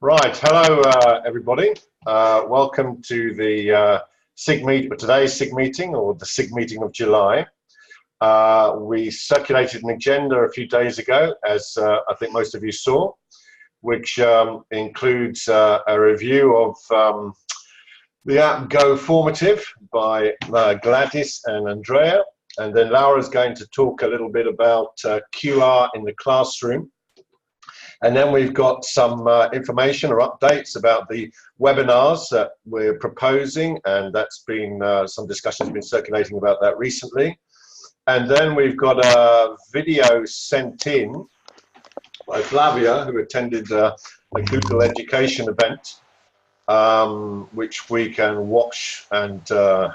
Right, hello everybody. Welcome to the SIG meet, today's SIG meeting, or the SIG meeting of July. We circulated an agenda a few days ago, as I think most of you saw, which includes a review of the app Go Formative by Gladys and Andrea, and then Laura's going to talk a little bit about QR in the classroom. And then we've got some information or updates about the webinars that we're proposing, and that's been some discussions been circulating about that recently. And then we've got a video sent in by Flavia, who attended a Google Education event, which we can watch and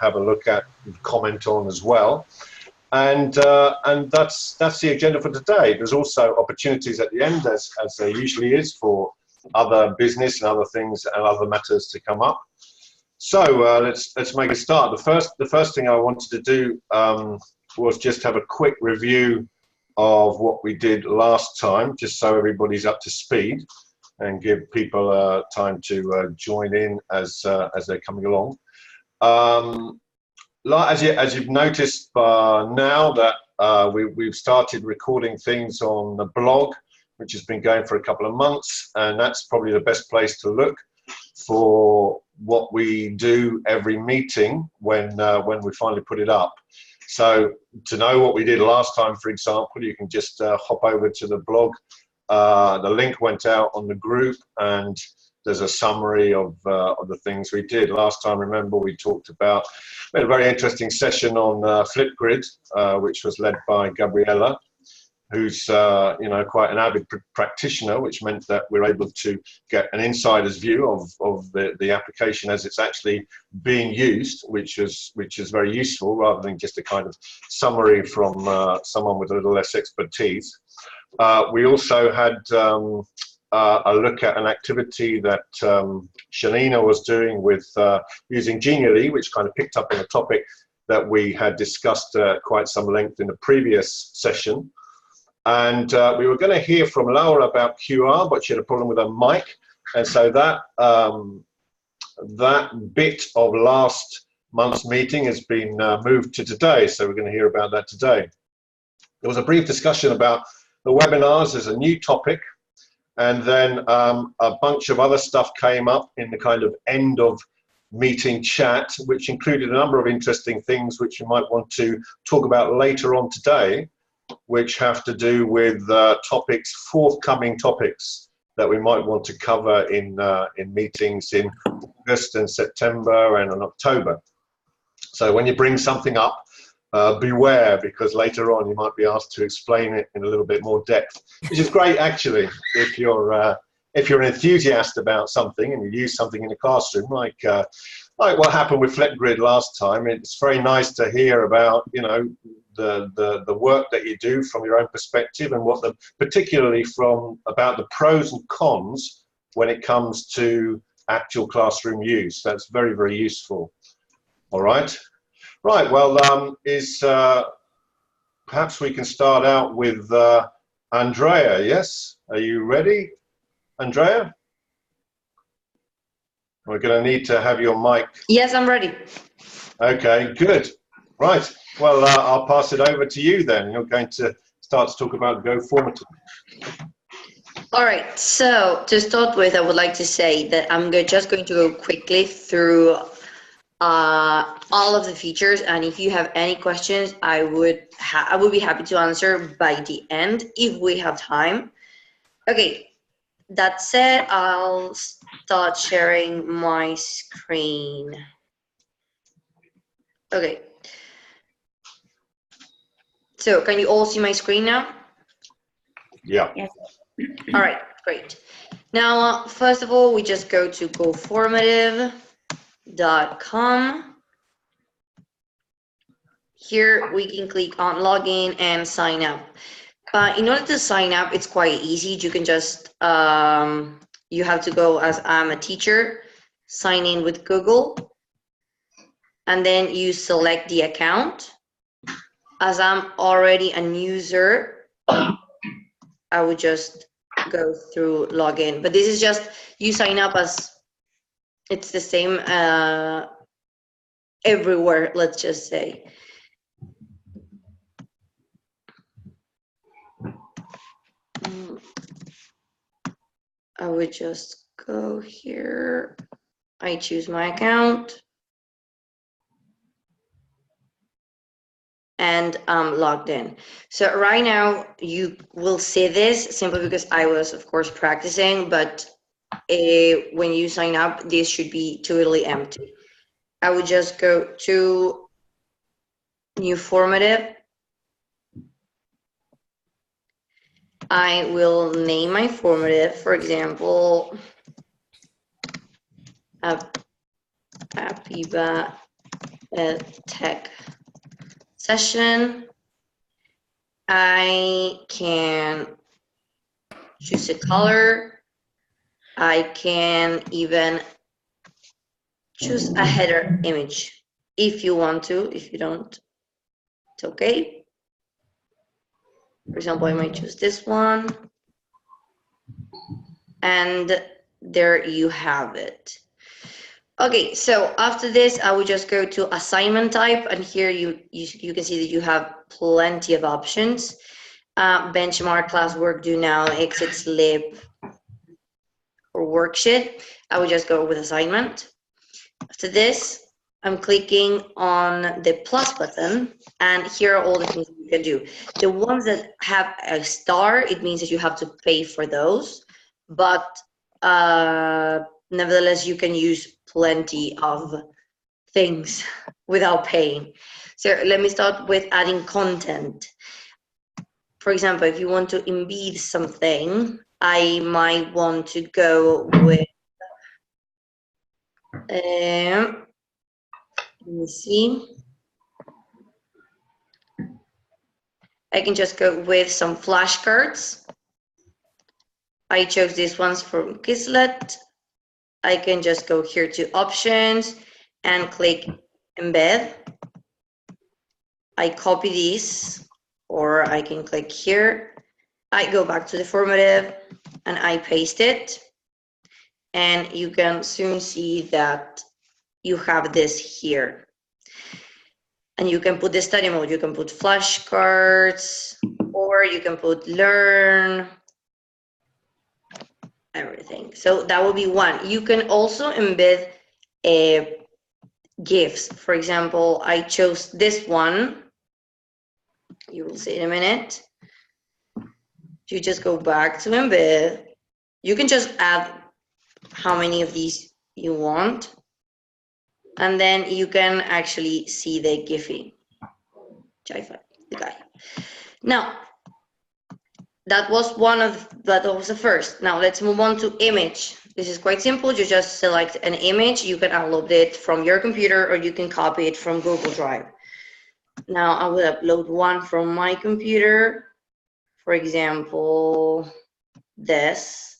have a look at and comment on as well. And that's the agenda for today. There's also opportunities at the end, as there usually is, for other business and other things and other matters to come up. So let's make a start. The first thing I wanted to do was just have a quick review of what we did last time, just so everybody's up to speed, and give people time to join in as they're coming along. As you've noticed now that we've started recording things on the blog, which has been going for a couple of months, and that's probably the best place to look for what we do every meeting when we finally put it up. So to know what we did last time, for example, you can just hop over to the blog. The link went out on the group, and there's a summary of the things we did. Last time, remember, we talked about, we had a very interesting session on Flipgrid, which was led by Gabriella, who's quite an avid practitioner, which meant that we're able to get an insider's view of the application as it's actually being used, which is very useful, rather than just a kind of summary from someone with a little less expertise. We also had a look at an activity that Shanina was doing with using Genially, which kind of picked up on a topic that we had discussed quite some length in the previous session. And we were going to hear from Laura about QR, but she had a problem with her mic. And so that, that bit of last month's meeting has been moved to today. So we're going to hear about that today. There was a brief discussion about the webinars as a new topic. And then a bunch of other stuff came up in the kind of end of meeting chat, which included a number of interesting things which you might want to talk about later on today, which have to do with forthcoming topics that we might want to cover in meetings in August and September and in October. So when you bring something up, beware, because later on you might be asked to explain it in a little bit more depth, which is great actually if you're an enthusiast about something and you use something in the classroom, like what happened with Flipgrid last time. It's very nice to hear about the work that you do from your own perspective, and particularly about the pros and cons when it comes to actual classroom use. That's very, very useful. All right. Right, well, perhaps we can start out with Andrea, yes? Are you ready, Andrea? We're going to need to have your mic. Yes, I'm ready. Okay, good. Right, well, I'll pass it over to you then. You're going to start to talk about Go Formative. All right, so to start with, I would like to say that I'm just going to go quickly through all of the features, and if you have any questions, I would be happy to answer by the end if we have time. Okay, that said, I'll start sharing my screen. Okay, so can you all see my screen now? Yeah. Yes. All right, great. Now, first of all, we just go to goformative.com. Here we can click on login and sign up. In order to sign up, it's quite easy. You can just you have to go as I'm a teacher, sign in with Google, and then you select the account. As I'm already a user, I would just go through login. But this is just, you sign up as, it's the same everywhere, let's just say. I would just go here. I choose my account. And I'm logged in. So right now you will see this simply because I was, of course, practicing, but when you sign up, this should be totally empty. I would just go to new formative. I will name my formative, for example, Apiva EdTech session. I can choose a color. I can even choose a header image if you want to. If you don't, it's okay. For example, I might choose this one. And there you have it. Okay, so after this, I will just go to assignment type, and here you can see that you have plenty of options. Benchmark, classwork, do now, exit, slip, or worksheet. I will just go with assignment. After this, I'm clicking on the plus button, and here are all the things you can do. The ones that have a star, it means that you have to pay for those, but nevertheless, you can use plenty of things without paying. So let me start with adding content. For example, if you want to embed something, I might want to go with, let me see. I can just go with some flashcards. I chose these ones from Quizlet. I can just go here to options and click embed. I copy these, or I can click here. I go back to the formative and I paste it. And you can soon see that you have this here. And you can put the study mode, you can put flashcards, or you can put learn, everything. So that will be one. You can also embed GIFs. For example, I chose this one. You will see in a minute. You just go back to embed. You can just add how many of these you want. And then you can actually see the Giphy. The guy. Now, that was the first. Now let's move on to image. This is quite simple. You just select an image. You can upload it from your computer or you can copy it from Google Drive. Now I will upload one from my computer. For example, this.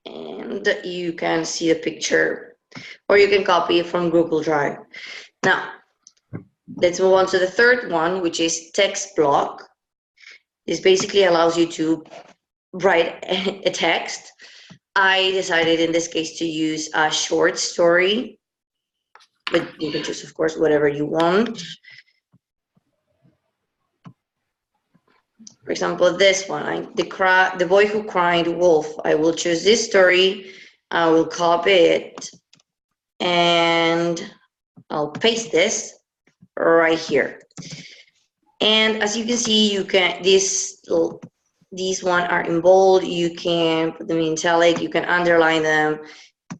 And you can see the picture, or you can copy it from Google Drive. Now, let's move on to the third one, which is text block. This basically allows you to write a text. I decided in this case to use a short story, but you can choose, of course, whatever you want. For example, this one, the boy who cried wolf. I will choose this story. I will copy it, and I'll paste this right here. And as you can see, you can these one are in bold. You can put them in italic. You can underline them.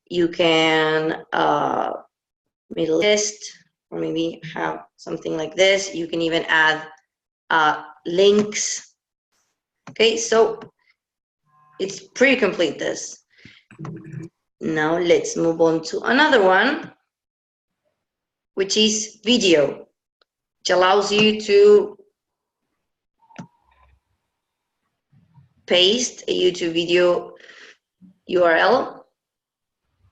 You can middle list, or maybe have something like this. You can even add links. Okay, so it's pretty complete, this. Now let's move on to another one, which is video, which allows you to paste a YouTube video URL.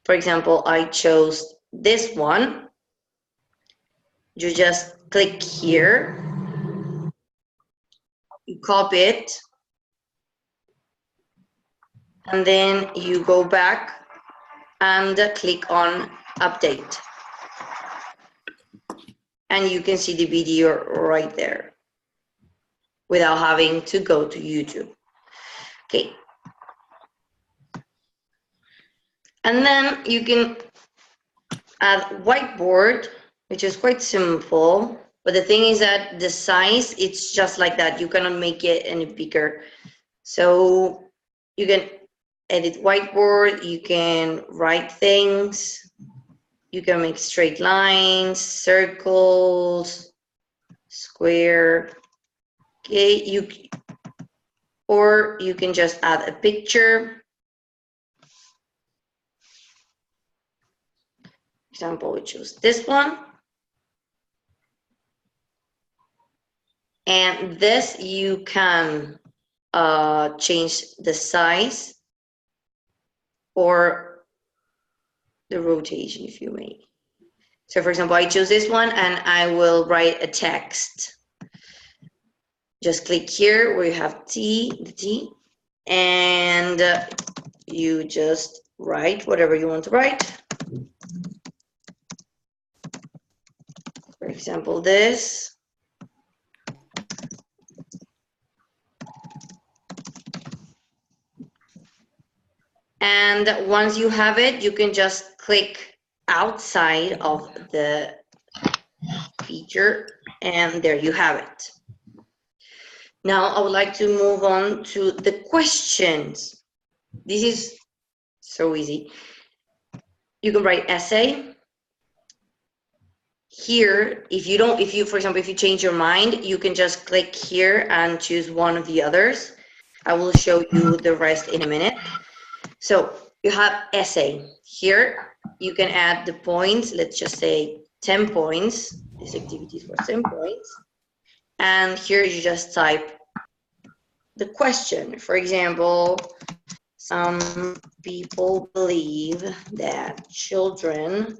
For example, I chose this one. You just click here you copy it, and then you go back and click on update. And you can see the video right there without having to go to YouTube. Okay. And then you can add whiteboard, which is quite simple. But the thing is that the size, it's just like that. You cannot make it any bigger. So you can edit whiteboard, you can write things, you can make straight lines, circles, square. Okay, or you can just add a picture. For example, we choose this one. And this you can change the size or the rotation, if you may. So for example, I choose this one and I will write a text. Just click here where you have the T, and you just write whatever you want to write. For example, this. And once you have it, you can just click outside of the feature, and there you have it. Now I would like to move on to the questions. This is so easy. You can write essay. Here, for example, if you change your mind, you can just click here and choose one of the others. I will show you the rest in a minute. So you have essay. Here, you can add the points. Let's just say 10 points. This activity is for 10 points. And here you just type the question. For example, some people believe that children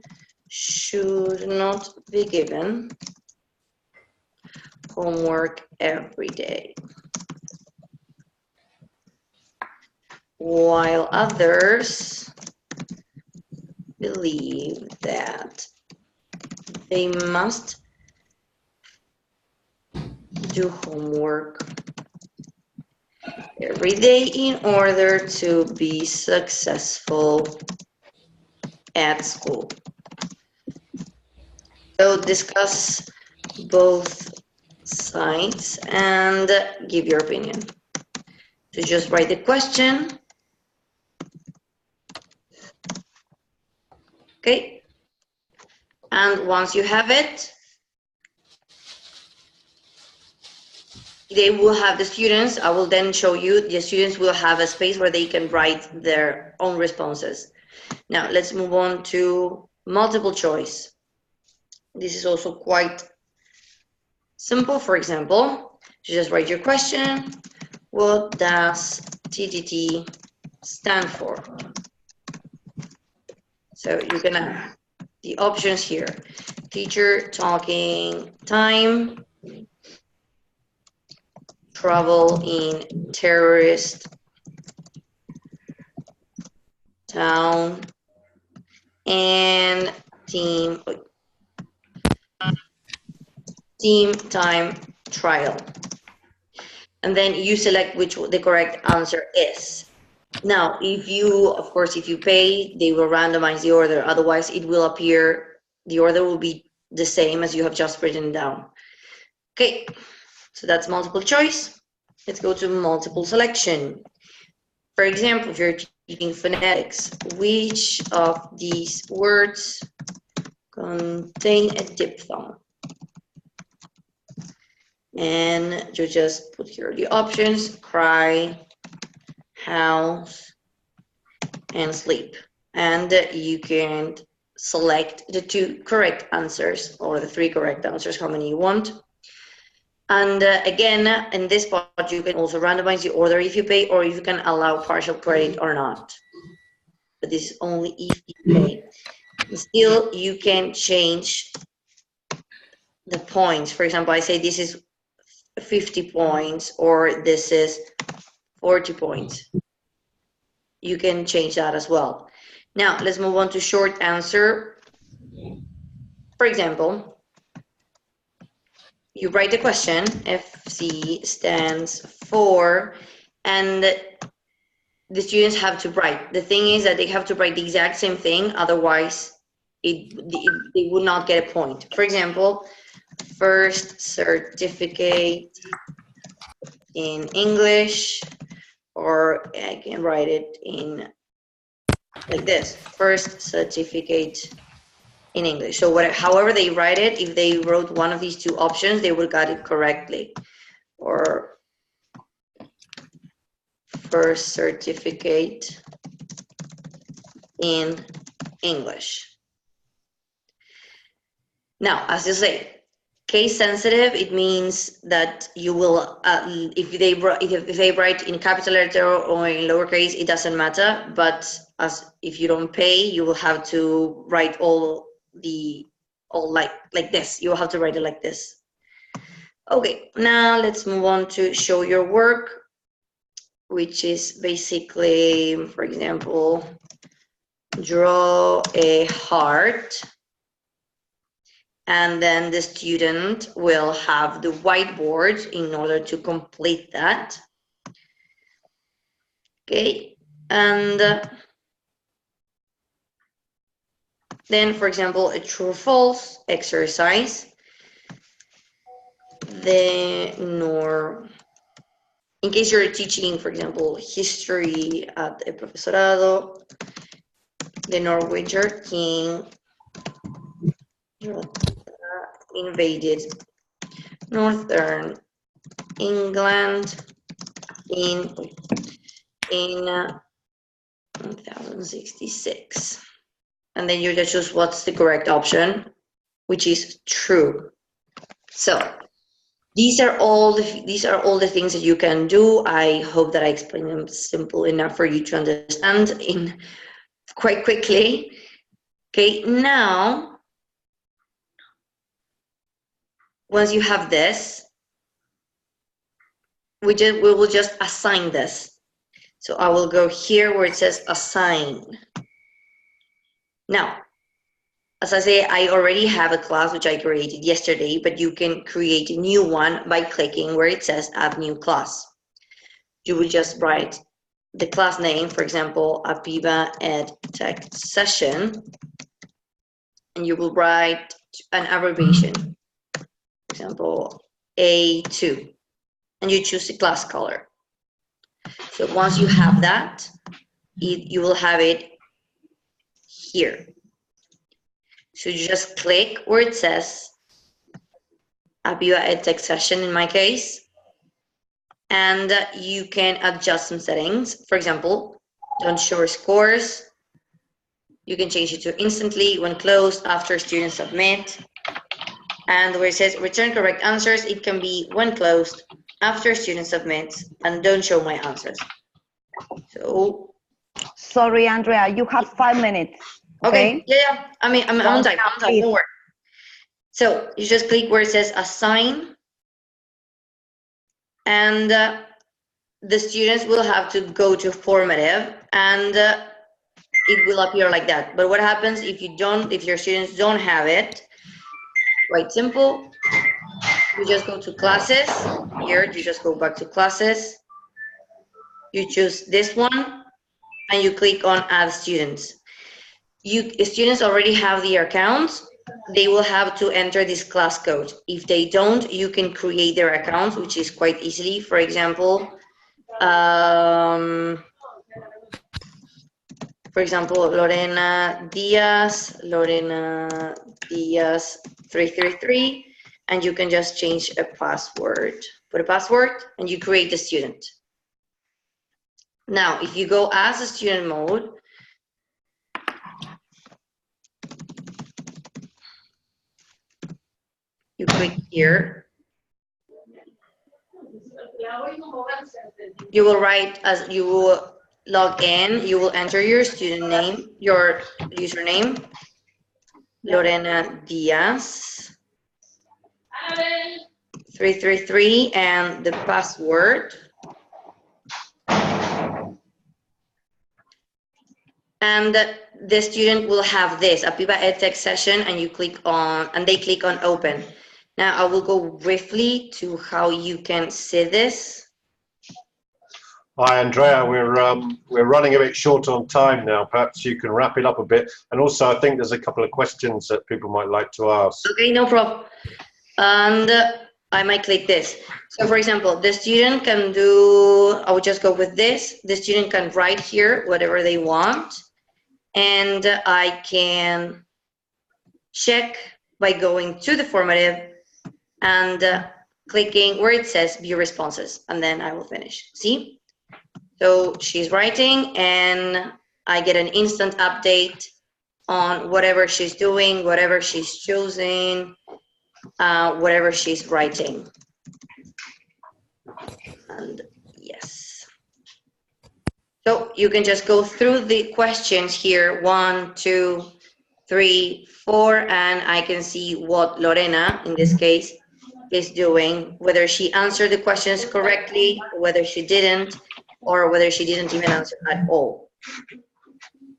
should not be given homework every day, while others believe that they must do homework every day in order to be successful at school. So discuss both sides and give your opinion. So just write the question. Okay. And once you have it, they will have the students. I will then show you the students will have a space where they can write their own responses. Now let's move on to multiple choice. This is also quite simple. For example, you just write your question. What does TTT stand for? So you can have the options here. Teacher talking time, travel in terrorist town, and team time trial. And then you select which the correct answer is. Now, if you pay, they will randomize the order. Otherwise, it will appear, the order will be the same as you have just written down. Okay, so that's multiple choice. Let's go to multiple selection. For example, if you're teaching phonetics, which of these words contain a diphthong? And you just put here the options: cry, house, and sleep. And you can select the 2 correct answers or the 3 correct answers, how many you want. And again, in this part, you can also randomize the order if you pay, or if you can allow partial credit or not. But this is only if you pay. And still, you can change the points. For example, I say this is 50 points, or this is 40 points. You can change that as well. Now, let's move on to short answer. For example, you write the question, FC stands for, and the students have to write. The thing is that they have to write the exact same thing, otherwise they would not get a point. For example, first certificate in English, or I can write it in like this, first certificate in English. So however they write it, if they wrote one of these two options, they would got it correctly. Or first certificate in English. Now, as you say, case sensitive, it means that you will, if they write in capital letter or in lowercase, it doesn't matter. But if you don't pay, you will have to write all like this. You will have to write it like this. Okay, now let's move on to show your work, which is basically, for example, draw a heart. And then the student will have the whiteboard in order to complete that. Okay, and then, for example, a true or false exercise. In case you're teaching, for example, history at a profesorado, the Norwegian king invaded northern England in 1066, and then you just choose what's the correct option, which is true. So these are all the things that you can do. I hope that I explained them simple enough for you to understand in quite quickly. Okay, now once you have this, we will just assign this. So I will go here where it says assign. Now, as I say, I already have a class which I created yesterday, but you can create a new one by clicking where it says add new class. You will just write the class name, for example, Apiba EdTech session, and you will write an abbreviation. For example, A2, and you choose the class color. So once you have that, you will have it here. So you just click where it says Apiba EdTech session in my case, and you can adjust some settings. For example, don't show scores. You can change it to instantly when closed after students submit. And where it says return correct answers, it can be when closed, after student submits, and don't show my answers. So. Sorry, Andrea, you have 5 minutes. Okay. Yeah. I mean, I'm on time. Don't worry. So you just click where it says assign, and the students will have to go to formative, and it will appear like that. But what happens if your students don't have it? Quite simple. You just go to classes. Here, you just go back to classes. You choose this one, and you click on add students. Students already have their accounts. They will have to enter this class code. If they don't, you can create their accounts, which is quite easily. For example, Lorena Diaz 333, and you can just change a password. Put a password, and you create the student. Now, if you go as a student mode, you click here. You will write as you will log in. You will enter your student name, your username, Lorena Diaz 333 and the password. And the student will have this, a PIBA EdTech session, and you click on, and they click on open. Now I will go briefly to how you can see this. Hi, Andrea. We're running a bit short on time now. Perhaps you can wrap it up a bit. And also, I think there's a couple of questions that people might like to ask. Okay, no problem. And I might click this. So for example, the student can do, I will just go with this. The student can write here whatever they want. And I can check by going to the formative and clicking where it says view responses, and then I will finish. See? So she's writing and I get an instant update on whatever she's doing, whatever she's choosing, whatever she's writing. And yes. So you can just go through the questions here, 1, 2, 3, 4, and I can see what Lorena, in this case, is doing, whether she answered the questions correctly, whether she didn't, or whether she didn't even answer at all.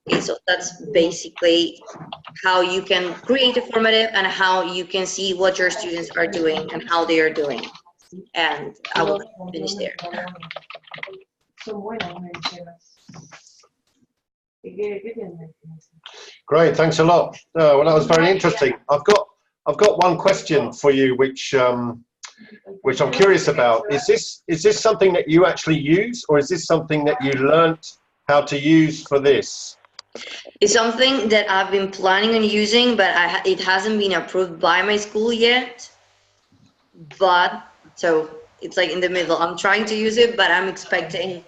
Okay, so that's basically how you can create a formative and how you can see what your students are doing and how they are doing. And I will finish there. Great, thanks a lot. Well, that was very interesting. I've got one question for you, which I'm curious about. Is this something that you actually use, or is this something that you learnt how to use for this? It's something that I've been planning on using, but it hasn't been approved by my school yet. But so it's like in the middle. I'm trying to use it, but I'm expecting,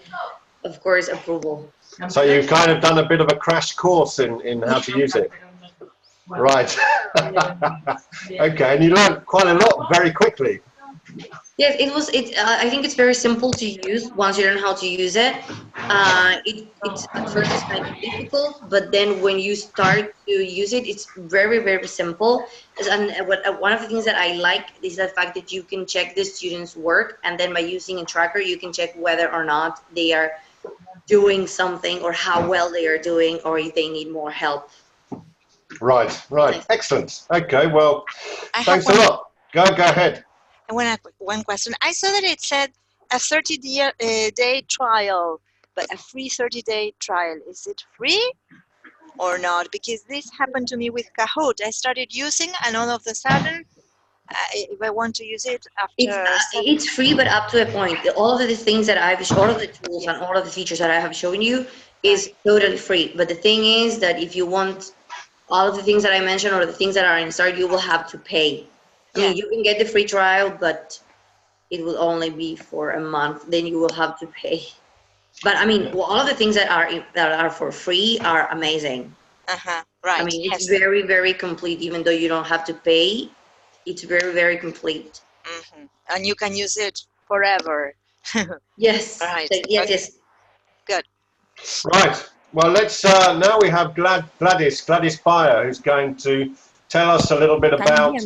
of course, approval. So you've kind of done a bit of a crash course in how to use it. Right. Okay, and you learned quite a lot very quickly. Yes, it was. I think it's very simple to use once you learn how to use it. It's at first it's kind of difficult, but then when you start to use it, it's very, very simple. And one of the things that I like is the fact that you can check the students' work, and then by using a tracker, you can check whether or not they are doing something, or how well they are doing, or if they need more help. Right. Excellent. Okay, well, thanks a lot. Go ahead. One question. I saw that it said a 30-day trial, but a free 30-day trial. Is it free or not? Because this happened to me with Kahoot. I started using, and all of a sudden, if I want to use it after... It's free, but up to a point. All of the things that all of the tools and all of the features that I have shown you is totally free. But the thing is that if you want all of the things that I mentioned, or the things that are in Start, you will have to pay. I mean, you can get the free trial, but it will only be for a month. Then you will have to pay. But I mean, all of the things that are for free are amazing. Right. I mean, it's very, very complete. Even though you don't have to pay, it's very, very complete. And you can use it forever. Yes. Right. Yes. Okay. Yes. Good. Right. Well, let's now we have Gladys Pyer, who's going to tell us a little bit about.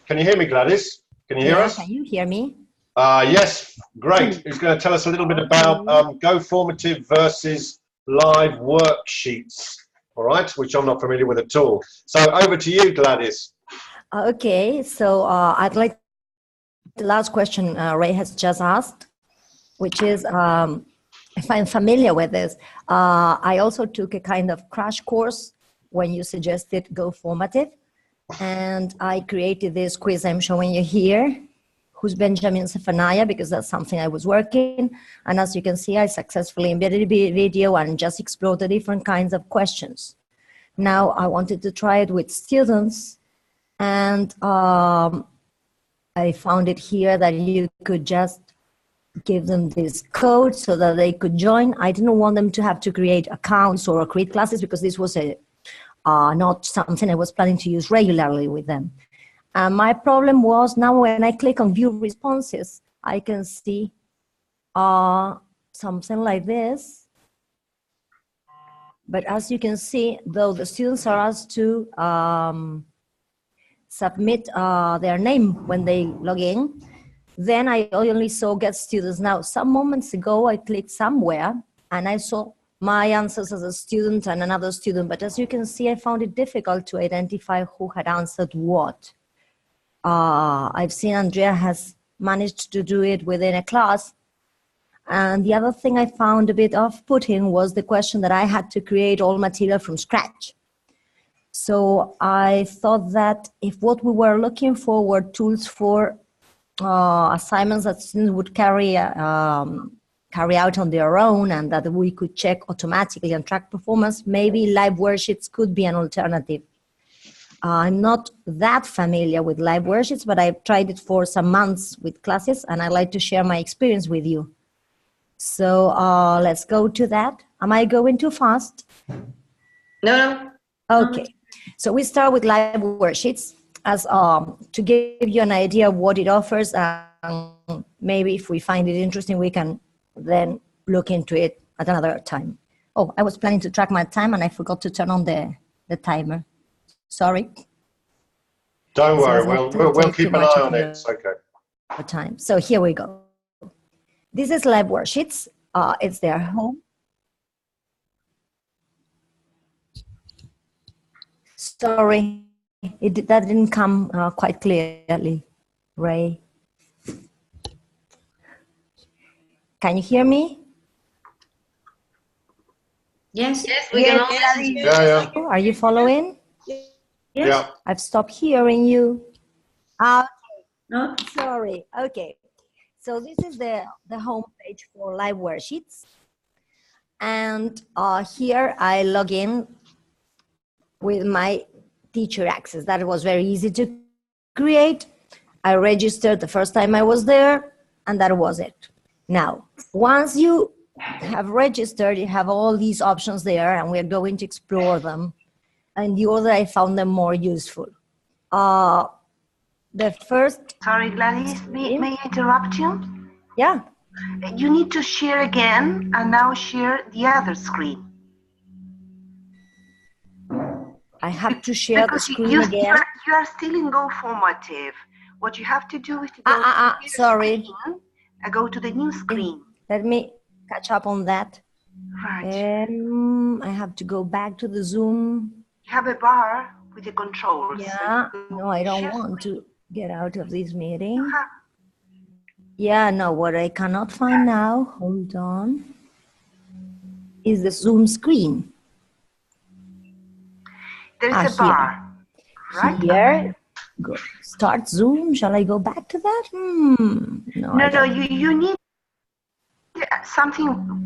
Can you hear me, Gladys? Can you hear us? Can you hear me? Yes, great. Who's going to tell us a little bit about GoFormative versus live worksheets, all right, which I'm not familiar with at all. So over to you, Gladys. Okay, so I'd like the last question Ray has just asked, which is if I'm familiar with this. I also took a kind of crash course when you suggested GoFormative, and I created this quiz I'm showing you here, who's Benjamin Zephaniah, because that's something I was working. And as you can see, I successfully embedded a video and just explored the different kinds of questions. Now I wanted to try it with students, and I found it here that you could just give them this code so that they could join. I didn't want them to have to create accounts or create classes, because this was not something I was planning to use regularly with them. My problem was, now when I click on view responses, I can see something like this. But as you can see, though the students are asked to submit their name when they log in, Then I only saw get students. Now, some moments ago, I clicked somewhere and I saw my answers as a student and another student. But as you can see, I found it difficult to identify who had answered what. I've seen Andrea has managed to do it within a class. And the other thing I found a bit off-putting was the question that I had to create all material from scratch. So I thought that if what we were looking for were tools for assignments that students would carry out on their own and that we could check automatically and track performance, maybe live worksheets could be an alternative. I'm not that familiar with live worksheets, but I've tried it for some months with classes, and I'd like to share my experience with you. So let's go to that. Am I going too fast? No. Okay. So we start with live worksheets as to give you an idea of what it offers, and maybe if we find it interesting, we can then look into it at another time. Oh, I was planning to track my time and I forgot to turn on the timer. Sorry. Don't worry, So we'll keep an eye on it. It's okay. Time. So here we go. This is live worksheets. It's their home. Sorry, that didn't come quite clearly, Ray. Can you hear me? Yes, we can all listen to you. Yeah. Are you following? Yes. Yeah. I've stopped hearing you. No? Sorry. Okay. So this is the home page for live worksheets. And here I log in with my teacher access. That was very easy to create. I registered the first time I was there, and that was it. Now, once you have registered, you have all these options there, and we're going to explore them. And the order I found them more useful. The first... Sorry, Gladys, may I interrupt you? Yeah. You need to share again and now share the other screen. I have to share the screen again. You are still in Go formative. What you have to do is to go to the sorry. screen, go to the new screen. Let me catch up on that. Right. I have to go back to the Zoom. You have a bar with the controls. Yeah. So No, I don't want to get out of this meeting. Yeah, no, what I cannot find now, hold on, is the Zoom screen. There's a bar, right? Here, go, start Zoom. Shall I go back to that? No, you need something,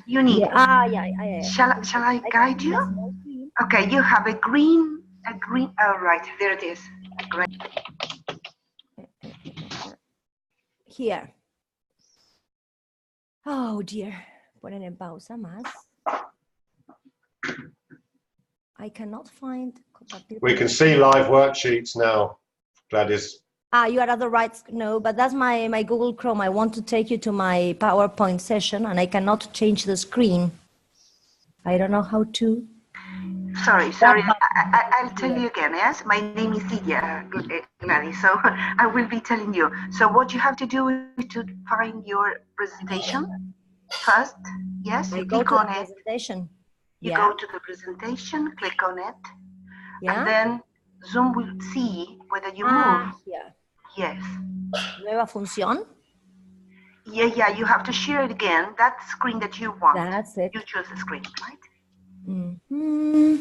you need. Yeah. Shall I guide you? Okay, you have a green, oh, right, there it is. Great. Here. Oh dear. Ponen en pausa más. I cannot find. We can see live worksheets now, Gladys. You are at the right. No, but that's my Google Chrome. I want to take you to my PowerPoint session, and I cannot change the screen. I don't know how to. Sorry. I'll tell you again, yes? My name is Lydia, Gladys, so I will be telling you. So what you have to do is to find your presentation first, yes? You click on it. Presentation. You go to the presentation, click on it, and then Zoom will see whether you move. Yeah. Yes. Nueva función. Yeah, you have to share it again, that screen that you want. That's it. You choose the screen, right? Mm-hmm.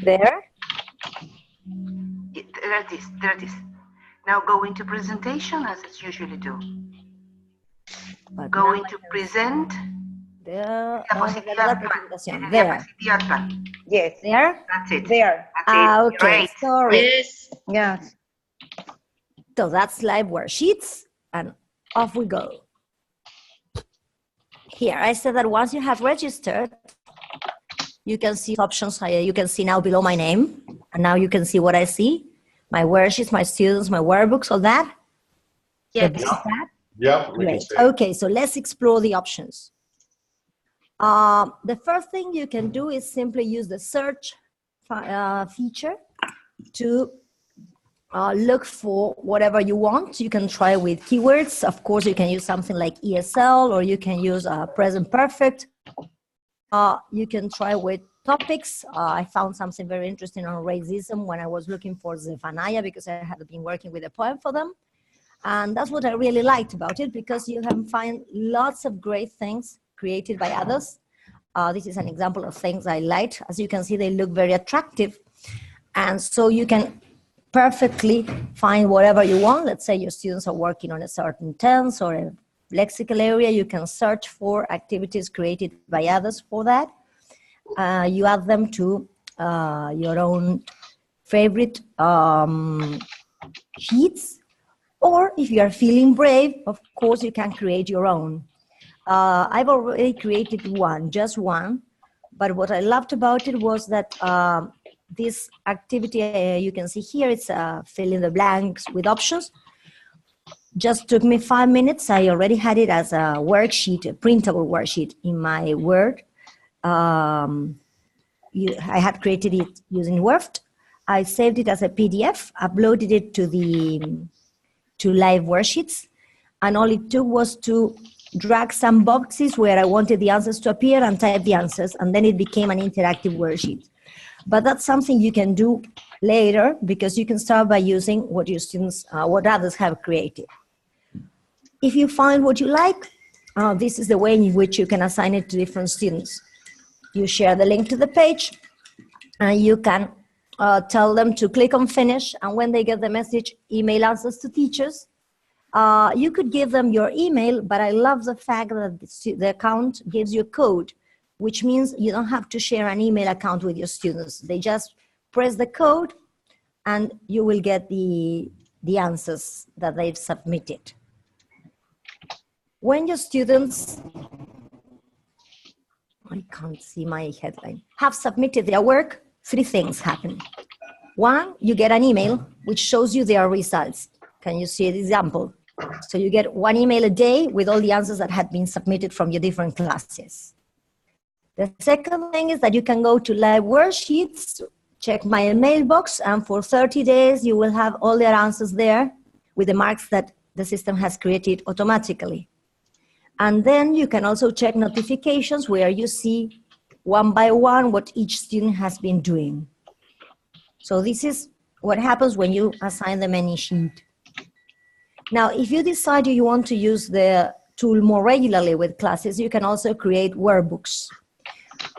There? There it is. Now go into presentation as it's usually do. But go into present. There. Presentación. There. Yes. There? That's it. There. That's it. Okay. Great. Sorry. Yes. Yes. So that's live worksheets, and off we go. Here, I said that once you have registered, you can see options. You can see now below my name, and now you can see what I see. My worksheets, my students, my workbooks, all that. Yeah. Yeah, we can Great. see. Okay, so let's explore the options. The first thing you can do is simply use the search feature to look for whatever you want. You can try with keywords. Of course, you can use something like ESL, or you can use present perfect. You can try with topics. I found something very interesting on racism when I was looking for Zephaniah, because I had been working with a poem for them. And that's what I really liked about it, because you can find lots of great things created by others. This is an example of things I liked. As you can see, they look very attractive. And so you can perfectly find whatever you want. Let's say your students are working on a certain tense or a lexical area. You can search for activities created by others for that. You add them to your own favorite sheets. Or if you are feeling brave, of course, you can create your own. I've already created one, just one. But what I loved about it was that this activity, you can see here, it's fill in the blanks with options. Just took me 5 minutes. I already had it as a worksheet, a printable worksheet in my Word. I had created it using Word. I saved it as a PDF, uploaded it to live worksheets, and all it took was to drag some boxes where I wanted the answers to appear and type the answers, and then it became an interactive worksheet. But that's something you can do later, because you can start by using what your students, what others have created. If you find what you like, this is the way in which you can assign it to different students. You share the link to the page, and you can tell them to click on finish, and when they get the message, email answers to teachers. You could give them your email, but I love the fact that the account gives you a code, which means you don't have to share an email account with your students. They just press the code and you will get the answers that they've submitted. When your students, I can't see my headline, have submitted their work, 3 things happen. 1, you get an email which shows you their results. Can you see the example? So you get 1 email a day with all the answers that had been submitted from your different classes. The second thing is that you can go to live worksheets, check my mailbox, and for 30 days you will have all their answers there with the marks that the system has created automatically. And then you can also check notifications where you see one by one what each student has been doing. So this is what happens when you assign them any sheet. Now, if you decide you want to use the tool more regularly with classes, you can also create workbooks.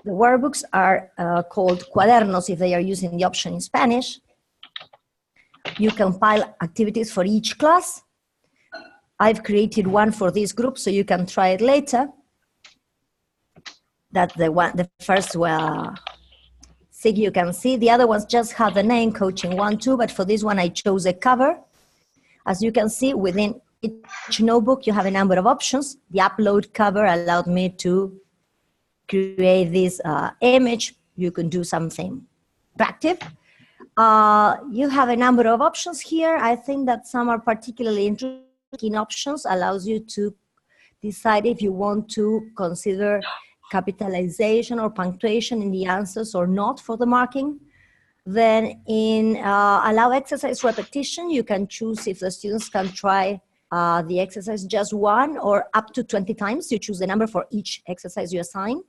The workbooks are called cuadernos if they are using the option in Spanish. You compile activities for each class. I've created one for this group, so you can try it later. That's the first SIG you can see. The other ones just have the name coaching 1, 2, but for this one I chose a cover. As you can see, within each notebook you have a number of options. The upload cover allowed me to create this image. You can do something interactive. You have a number of options here. I think that some are particularly interesting. Options allows you to decide if you want to consider capitalization or punctuation in the answers or not for the marking. Then in allow exercise repetition, you can choose if the students can try the exercise just 1 or up to 20 times. You choose the number for each exercise you assign.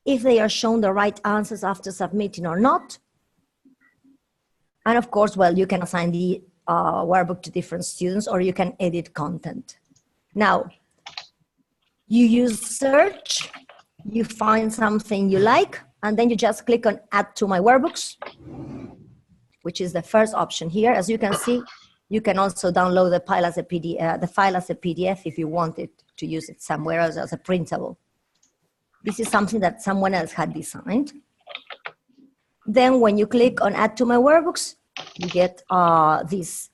If they are shown the right answers after submitting or not. And of course, well, you can assign the workbook to different students, or you can edit content. Now, you use search, you find something you like, and then you just click on add to my workbooks, which is the first option here. As you can see, you can also download the file as a PDF if you wanted to use it somewhere else as a printable. This is something that someone else had designed. Then when you click on add to my workbooks, you get this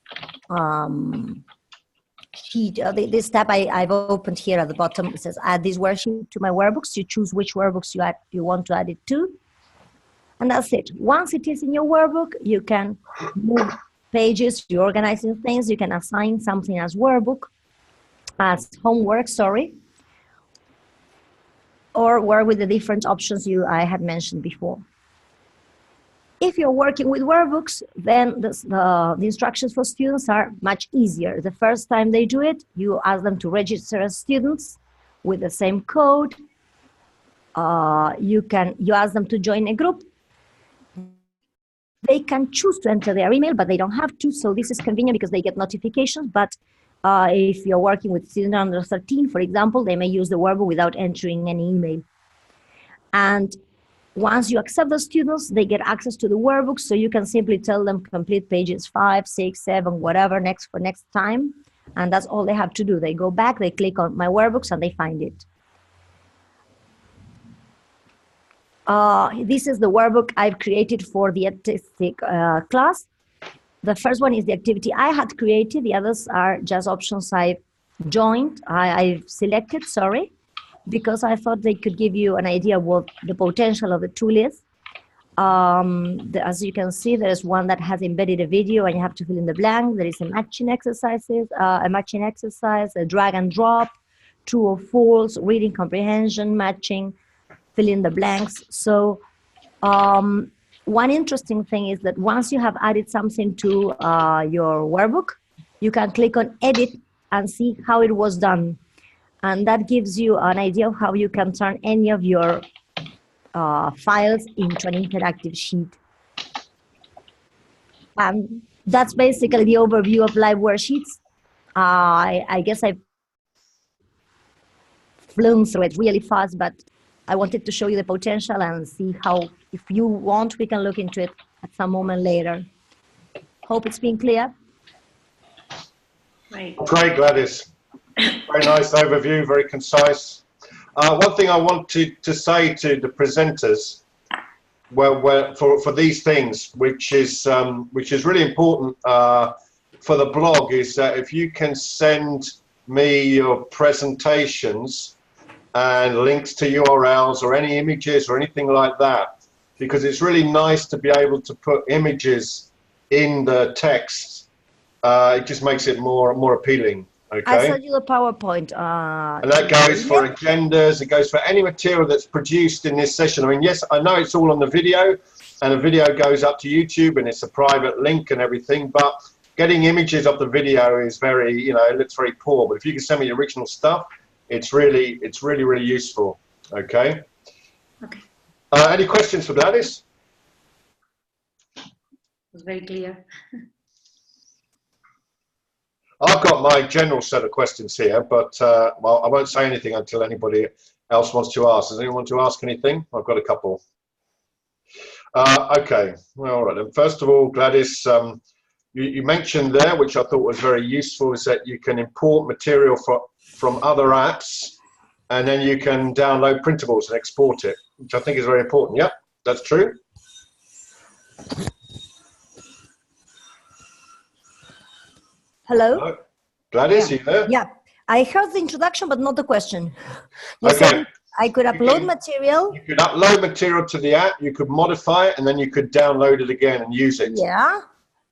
sheet. This tab I've opened here at the bottom. It says add this worksheet to my workbooks. You choose which workbooks you want to add it to. And that's it. Once it is in your workbook, you can move pages, you're organizing things, you can assign something as workbook, as homework, sorry, or work with the different options I had mentioned before. If you're working with workbooks, then the instructions for students are much easier. The first time they do it, you ask them to register as students with the same code. You ask them to join a group. They can choose to enter their email, but they don't have to. So this is convenient because they get notifications. But if you're working with students under 13, for example, they may use the workbook without entering any email. And once you accept the students, they get access to the workbook. So you can simply tell them complete pages 5, 6, 7, whatever next for next time. And that's all they have to do. They go back, they click on my workbooks, and they find it. This is the workbook I've created for the EdTech Sig class. The first one is the activity I had created. The others are just options I've I've selected, sorry, because I thought they could give you an idea of what the potential of the tool is. As you can see, there's one that has embedded a video and you have to fill in the blank. There is a matching exercise, a drag and drop, true or false, reading comprehension, matching, fill in the blanks. So one interesting thing is that once you have added something to your workbook, you can click on edit and see how it was done. And that gives you an idea of how you can turn any of your files into an interactive sheet. And that's basically the overview of live worksheets. I guess I've flown through it really fast, but I wanted to show you the potential and see how, if you want, we can look into it at some moment later. Hope it's been clear. Right. Great, Gladys. Very nice overview, very concise. One thing I wanted to say to the presenters, for these things, which is really important for the blog, is that if you can send me your presentations and links to URLs or any images or anything like that, because it's really nice to be able to put images in the text. It just makes it more appealing. Okay. I sent you the PowerPoint. And that goes for agendas, it goes for any material that's produced in this session. I mean, yes, I know it's all on the video, and the video goes up to YouTube and it's a private link and everything, but getting images of the video is very, it looks very poor. But if you can send me the original stuff, it's really useful. Okay. Okay. Any questions for Gladys? It was very clear. I've got my general set of questions here, but well, I won't say anything until anybody else wants to ask. Does anyone want to ask anything? I've got a couple. Okay, well, all right. And first of all, Gladys, you mentioned there, which I thought was very useful, is that you can import material from other apps, and then you can download printables and export it, which I think is very important. Yep, that's true. Hello? Gladys, Yeah. you there? Yeah, I heard the introduction, but not the question. You Okay. said I could upload material. You could upload material to the app, you could modify it, and then you could download it again and use it. Yeah.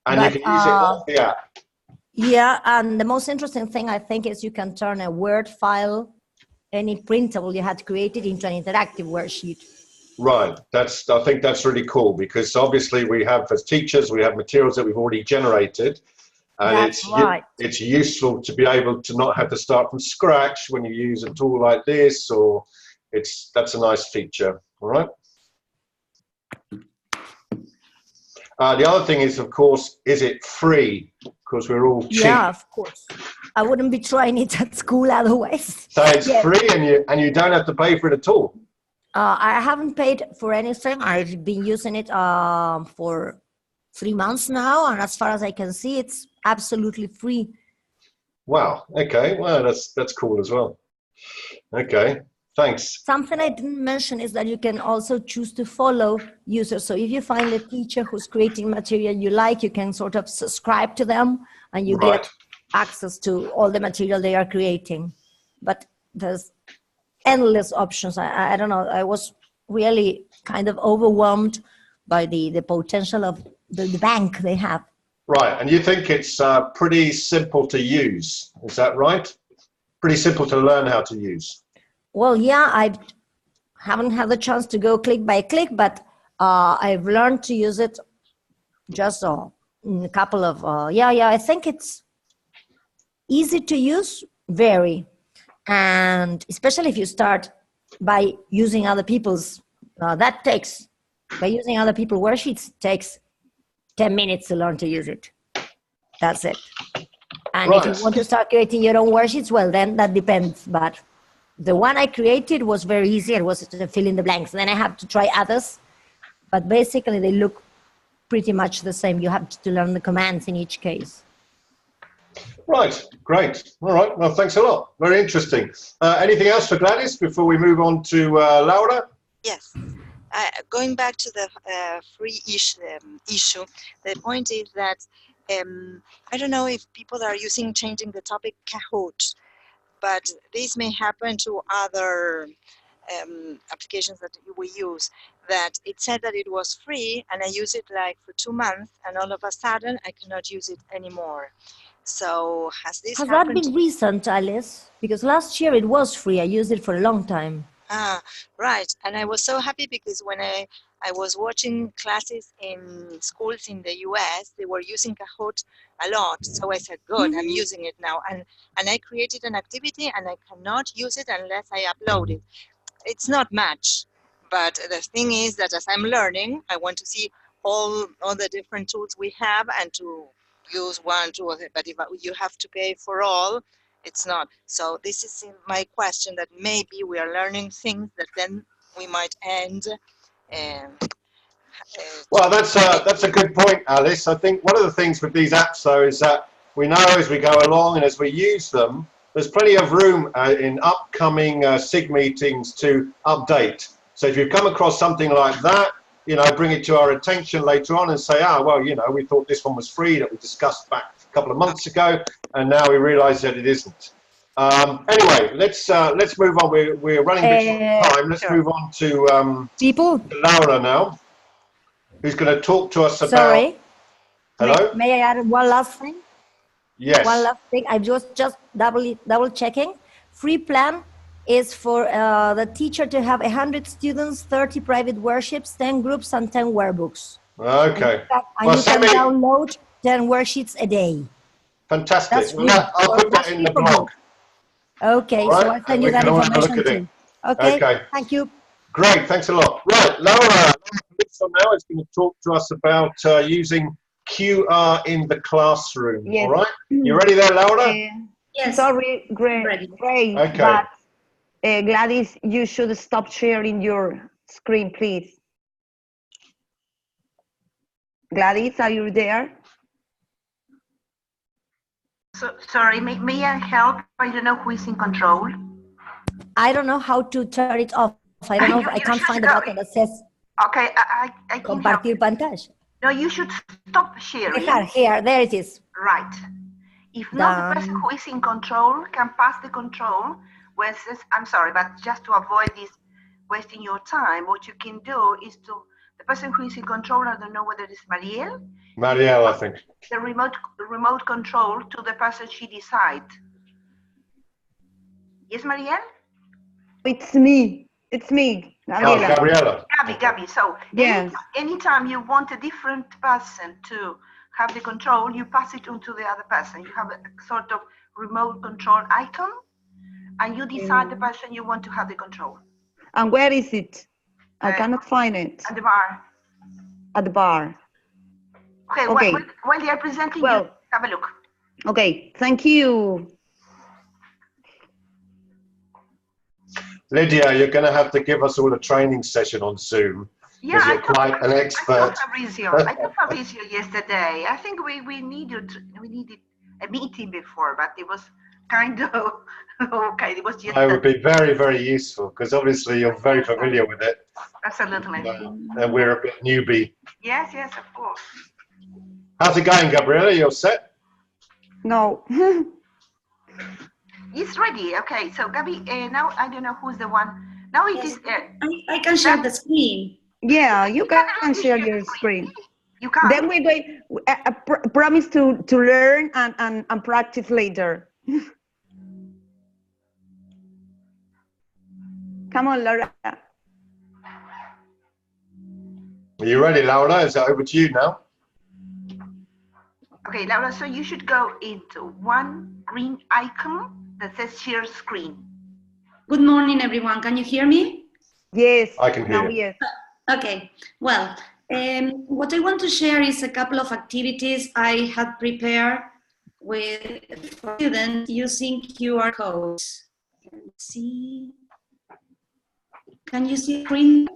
And but, you can use it off the app. Yeah, and the most interesting thing I think is you can turn a Word file, any printable you had created, into an interactive worksheet. Right, I think that's really cool, because obviously we have, as teachers, we have materials that we've already generated. And That's right. it's useful to be able to not have to start from scratch when you use a tool like this, or that's a nice feature. All right. The other thing is, of course, is it free? Because we're all cheap. Yeah, of course. I wouldn't be trying it at school otherwise. So it's free, and you don't have to pay for it at all. I haven't paid for anything. I've been using it for 3 months now, and as far as I can see, it's absolutely free. Wow. Okay. Well, that's cool as well. Okay. Thanks. Something I didn't mention is that you can also choose to follow users. So if you find a teacher who's creating material you like, you can sort of subscribe to them, and you get access to all the material they are creating. But there's endless options. I don't know. I was really kind of overwhelmed by the potential of the bank they have. Right, and you think it's pretty simple to use, is that right? Pretty simple to learn how to use. Well, yeah, I haven't had the chance to go click by click, but I've learned to use it just in a couple of, I think it's easy to use, very. And especially if you start by using other people's, by using other people's worksheets, takes 10 minutes to learn to use it. That's it. And if you want to start creating your own worksheets, well, then that depends. But the one I created was very easy. It was to fill in the blanks. Then I have to try others. But basically, they look pretty much the same. You have to learn the commands in each case. Right, great. All right, well, thanks a lot. Very interesting. Anything else for Gladys before we move on to Laura? Yes. Going back to the free issue, the point is that I don't know if people are changing the topic Kahoot, but this may happen to other applications that we use, that it said that it was free and I use it like for 2 months and all of a sudden I cannot use it anymore. So has this happened? That been recent, Alice? Because last year it was free. I used it for a long time. Ah, right. And I was so happy because when I was watching classes in schools in the US, they were using Kahoot a lot. So I said, good, I'm using it now. And I created an activity and I cannot use it unless I upload it. It's not much. But the thing is that as I'm learning, I want to see all the different tools we have and to use one, two, but if you have to pay for all, it's not. So this is my question, that maybe we are learning things that then we might end. Well, that's a good point, Alice. I think one of the things with these apps, though, is that we know as we go along and as we use them, there's plenty of room in upcoming SIG meetings to update. So if you've come across something like that, bring it to our attention later on and say, well, we thought this one was free that we discussed back a couple of months ago, and now we realise that it isn't. Anyway, let's move on. We're running a bit short of time. Let's move on to Laura now, who's going to talk to us about. Sorry. Hello. May I add one last thing? Yes. One last thing. I'm just double checking. Free plan is for the teacher to have 100 students, 30 private worksheets, 10 groups, and 10 workbooks. Okay. And you can download 10 worksheets a day. Fantastic. Well, I'll put that in the blog. Okay, right. so I'll send you that information too. Okay, thank you. Great, thanks a lot. Right, Laura now is going to talk to us about using QR in the classroom. Yes. All right, you ready there, Laura? Yes. Sorry, great. Okay. But Gladys, you should stop sharing your screen, please. Gladys, are you there? So, sorry, may I help? I don't know who is in control. I don't know how to turn it off. I don't know. I can't find the button that says. Okay, I can Compartir pantalla. No, you should stop sharing. Here, there it is. Right. If not, the person who is in control can pass the control. Where says, I'm sorry, but just to avoid this wasting your time, what you can do is to the person who is in control. I don't know whether it's Marielle. Marielle, I think. The remote control to the person she decides. Yes, Marielle? It's me. It's me. Gabriela. Oh, Gabriela. Gabby. So yes. Anytime you want a different person to have the control, you pass it on to the other person. You have a sort of remote control icon, and you decide the person you want to have the control. And where is it? I cannot find it. At the bar. At the bar. Okay. While they are presenting, you have a look. Okay, thank you. Lydia, you're going to have to give us all a training session on Zoom. Yeah, you're quite an expert. I told Fabrizio yesterday. I think we needed a meeting before, but it was kind of okay. It was just. It would be very, very useful because obviously you're very familiar with it. Absolutely. And we're a bit newbie. Yes, of course. How's it going, Gabriela? You're set? No. It's ready. Okay, so Gabby, now I don't know who's the one. Now it is. I can share the screen. Yeah, you can share your screen. You can. Then we're going. Promise to learn and practice later. Come on, Laura. Are you ready, Laura? Is that over to you now? Okay, Laura, so you should go into one green icon that says share screen. Good morning, everyone. Can you hear me? Yes. I can hear now, you. yes. Okay. Well, what I want to share is a couple of activities I had prepared with students using QR codes. Let's see. Can you see the screen?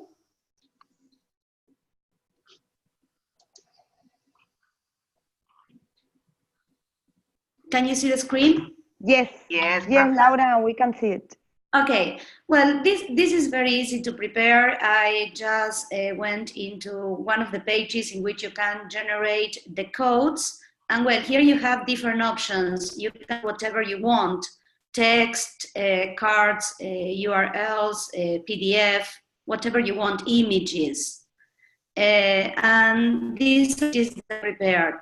Can you see the screen? Yes. Yes, Yes, perfect. Laura, we can see it. Okay, well, this is very easy to prepare. I just went into one of the pages in which you can generate the codes. And well, here you have different options. You can whatever you want, text, cards, URLs, PDF, whatever you want, images. And this is prepared.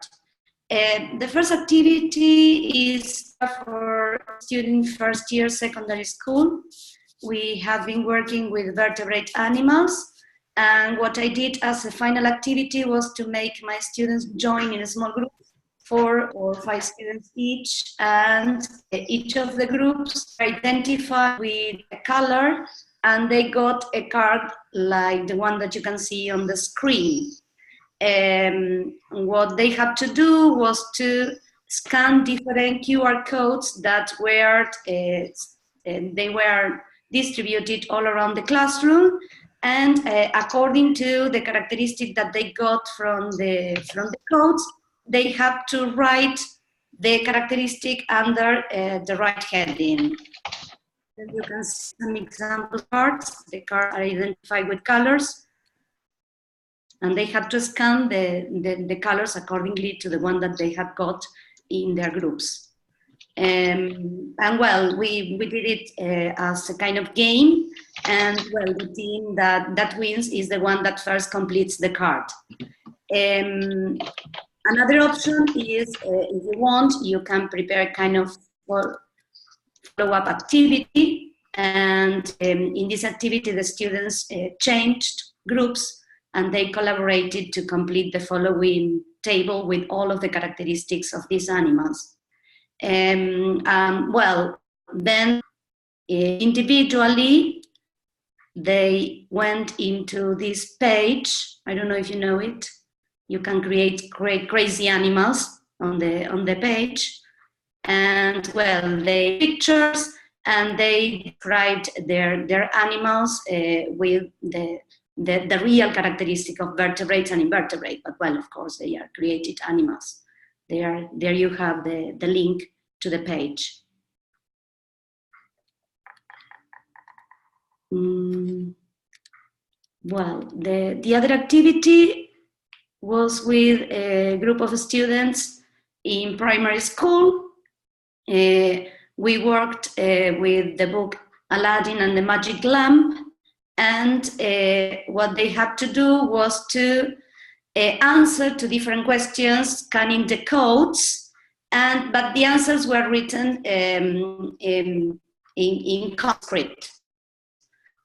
The first activity is for students first year secondary school. We have been working with vertebrate animals, and what I did as a final activity was to make my students join in a small group, 4 or 5 students each, and each of the groups identified with a color, and they got a card like the one that you can see on the screen. What they had to do was to scan different QR codes that were they were distributed all around the classroom, and according to the characteristic that they got from the codes, they had to write the characteristic under the right heading. And you can see some example cards. The cards are identified with colors, and they had to scan the colors accordingly to the one that they had got in their groups. And well, we did it as a kind of game, and well, the team that wins is the one that first completes the card. Another option is, if you want, you can prepare kind of follow-up activity, and in this activity, the students changed groups, and they collaborated to complete the following table with all of the characteristics of these animals. Well, then individually, they went into this page. I don't know if you know it. You can create crazy animals on the page. And well, they pictures, and they described their animals with the real characteristic of vertebrates and invertebrates, but well, of course, they are created animals. There you have the link to the page. Well, the other activity was with a group of students in primary school. We worked with the book Aladdin and the Magic Lamp, and what they had to do was to answer to different questions, scanning the codes, but the answers were written in conscript.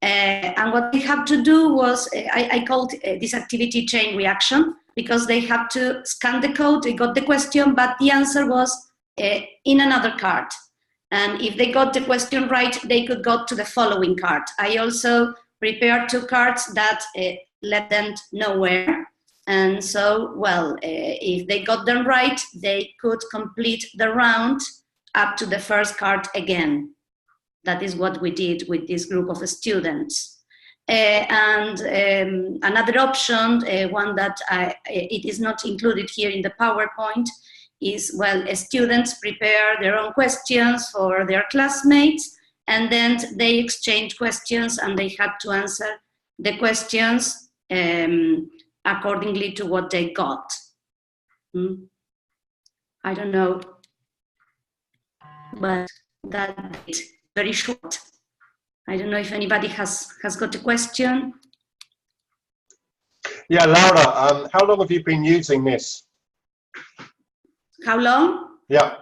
And what they had to do was, I called this activity chain reaction, because they had to scan the code, they got the question, but the answer was in another card. And if they got the question right, they could go to the following card. I also prepared 2 cards that led them nowhere. And so, well, if they got them right, they could complete the round up to the first card again. That is what we did with this group of students. Another option, one that it is not included here in the PowerPoint, is, well, students prepare their own questions for their classmates, and then they exchange questions, and they had to answer the questions accordingly to what they got. I don't know, but that's very short. I don't know if anybody has got a question. Yeah, Laura, how long have you been using this? How long? Yeah.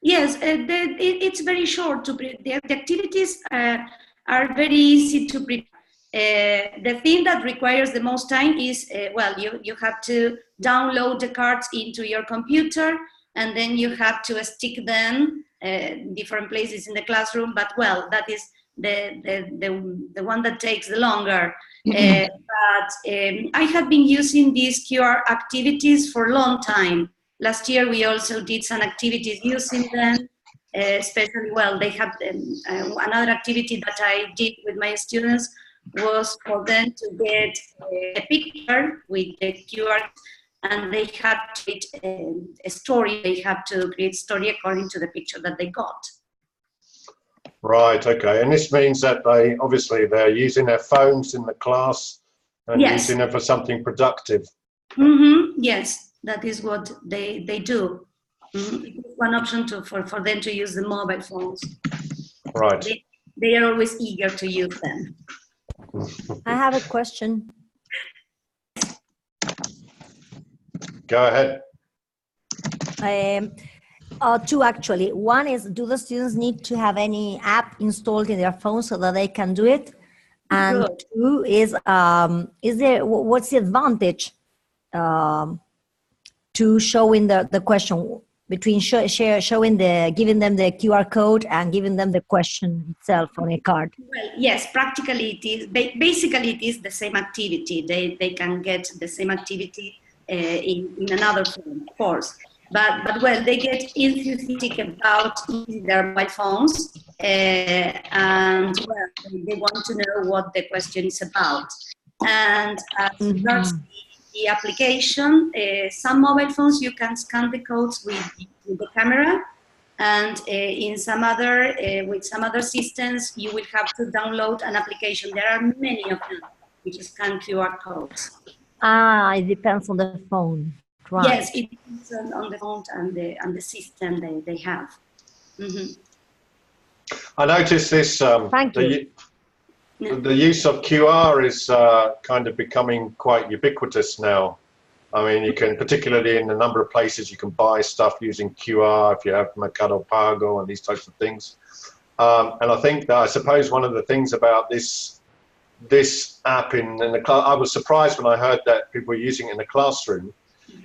Yes, it's very short. The activities are very easy to prepare. The thing that requires the most time is, well, you have to download the cards into your computer, and then you have to stick them in different places in the classroom. But well, that is the one that takes the longer. I have been using these QR activities for a long time. Last year, we also did some activities using them. Especially, well, they have another activity that I did with my students was for them to get a picture with the QR, and they had to create a story. They had to create a story according to the picture that they got. Right, okay. And this means that they're using their phones in the class and Yes. using them for something productive. Yes, that is what they do. It is one option for them to use the mobile phones. Right. They are always eager to use them. I have a question. Go ahead. Two actually. One is, do the students need to have any app installed in their phone so that they can do it? And Good. two is what's the advantage to showing the question between giving them the QR code and giving them the question itself on a card? Well, yes, practically it is. Basically, it is the same activity. They can get the same activity in another form, of course. But well, they get enthusiastic about using their mobile phones, and well, they want to know what the question is about. And as regards the application, some mobile phones you can scan the codes with the camera, and in some other with some other systems you will have to download an application. There are many of them which scan QR codes. It depends on the phone. Right. Yes, it depends on the phone and the system they have. I noticed this. Thank you. The use of QR is kind of becoming quite ubiquitous now. I mean, you can, particularly in a number of places, you can buy stuff using QR if you have Mercado Pago and these types of things. And I think that, I suppose one of the things about this app in the class, I was surprised when I heard that people were using it in the classroom.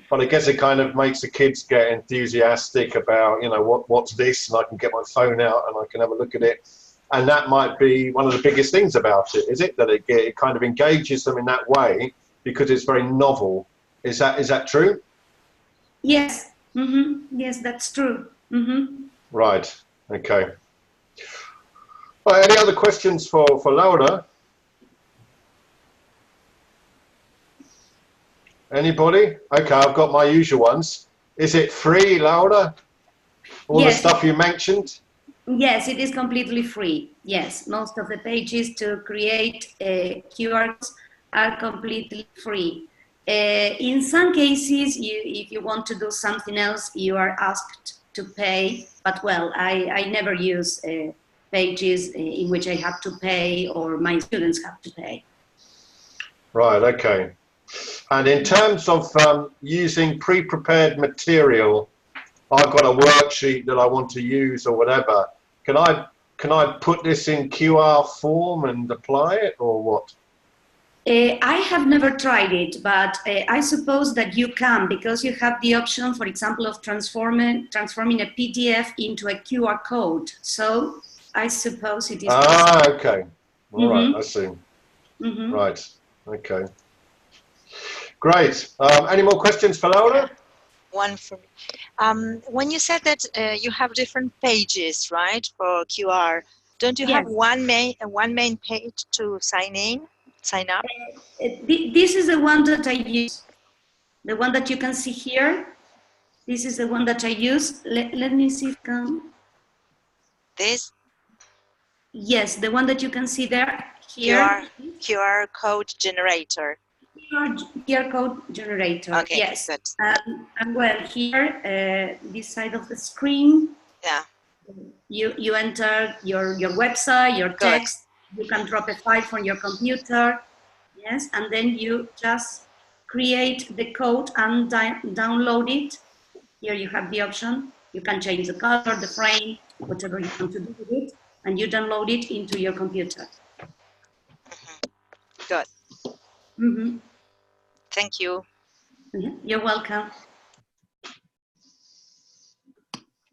But I guess it kind of makes the kids get enthusiastic about, you know, what's this, and I can get my phone out and I can have a look at it. And that might be one of the biggest things about it, is it? That it kind of engages them in that way because it's very novel. Is that true? Yes. Yes, that's true. Right. Okay. Well, any other questions for Laura? Anybody? Okay, I've got my usual ones. Is it free, Laura? All Yes. the stuff you mentioned? Yes, it is completely free. Yes, most of the pages to create QRs are completely free. In some cases, if you want to do something else, you are asked to pay. But well, I never use pages in which I have to pay or my students have to pay. Right, okay. And in terms of using pre-prepared material, I've got a worksheet that I want to use or whatever. Can I put this in QR form and apply it, or what? I have never tried it, but I suppose that you can, because you have the option, for example, of transforming a PDF into a QR code. So I suppose it is possible. Okay. All right, I see. Right, okay. Great. Any more questions for Laura? One for me. When you said that you have different pages, right, for QR, don't you have one main page to sign up? This is the one that I use. The one that you can see here. This is the one that I use. Let me see if I can. This? Yes, the one that you can see there. Here. QR code generator. QR code generator. Okay, yes. good. And well, here, this side of the screen. Yeah. You enter your website, your text. You can drop a file from your computer. Yes, and then you just create the code and download it. Here you have the option. You can change the color, the frame, whatever you want to do with it, and you download it into your computer. Mhm. Thank you. You're welcome.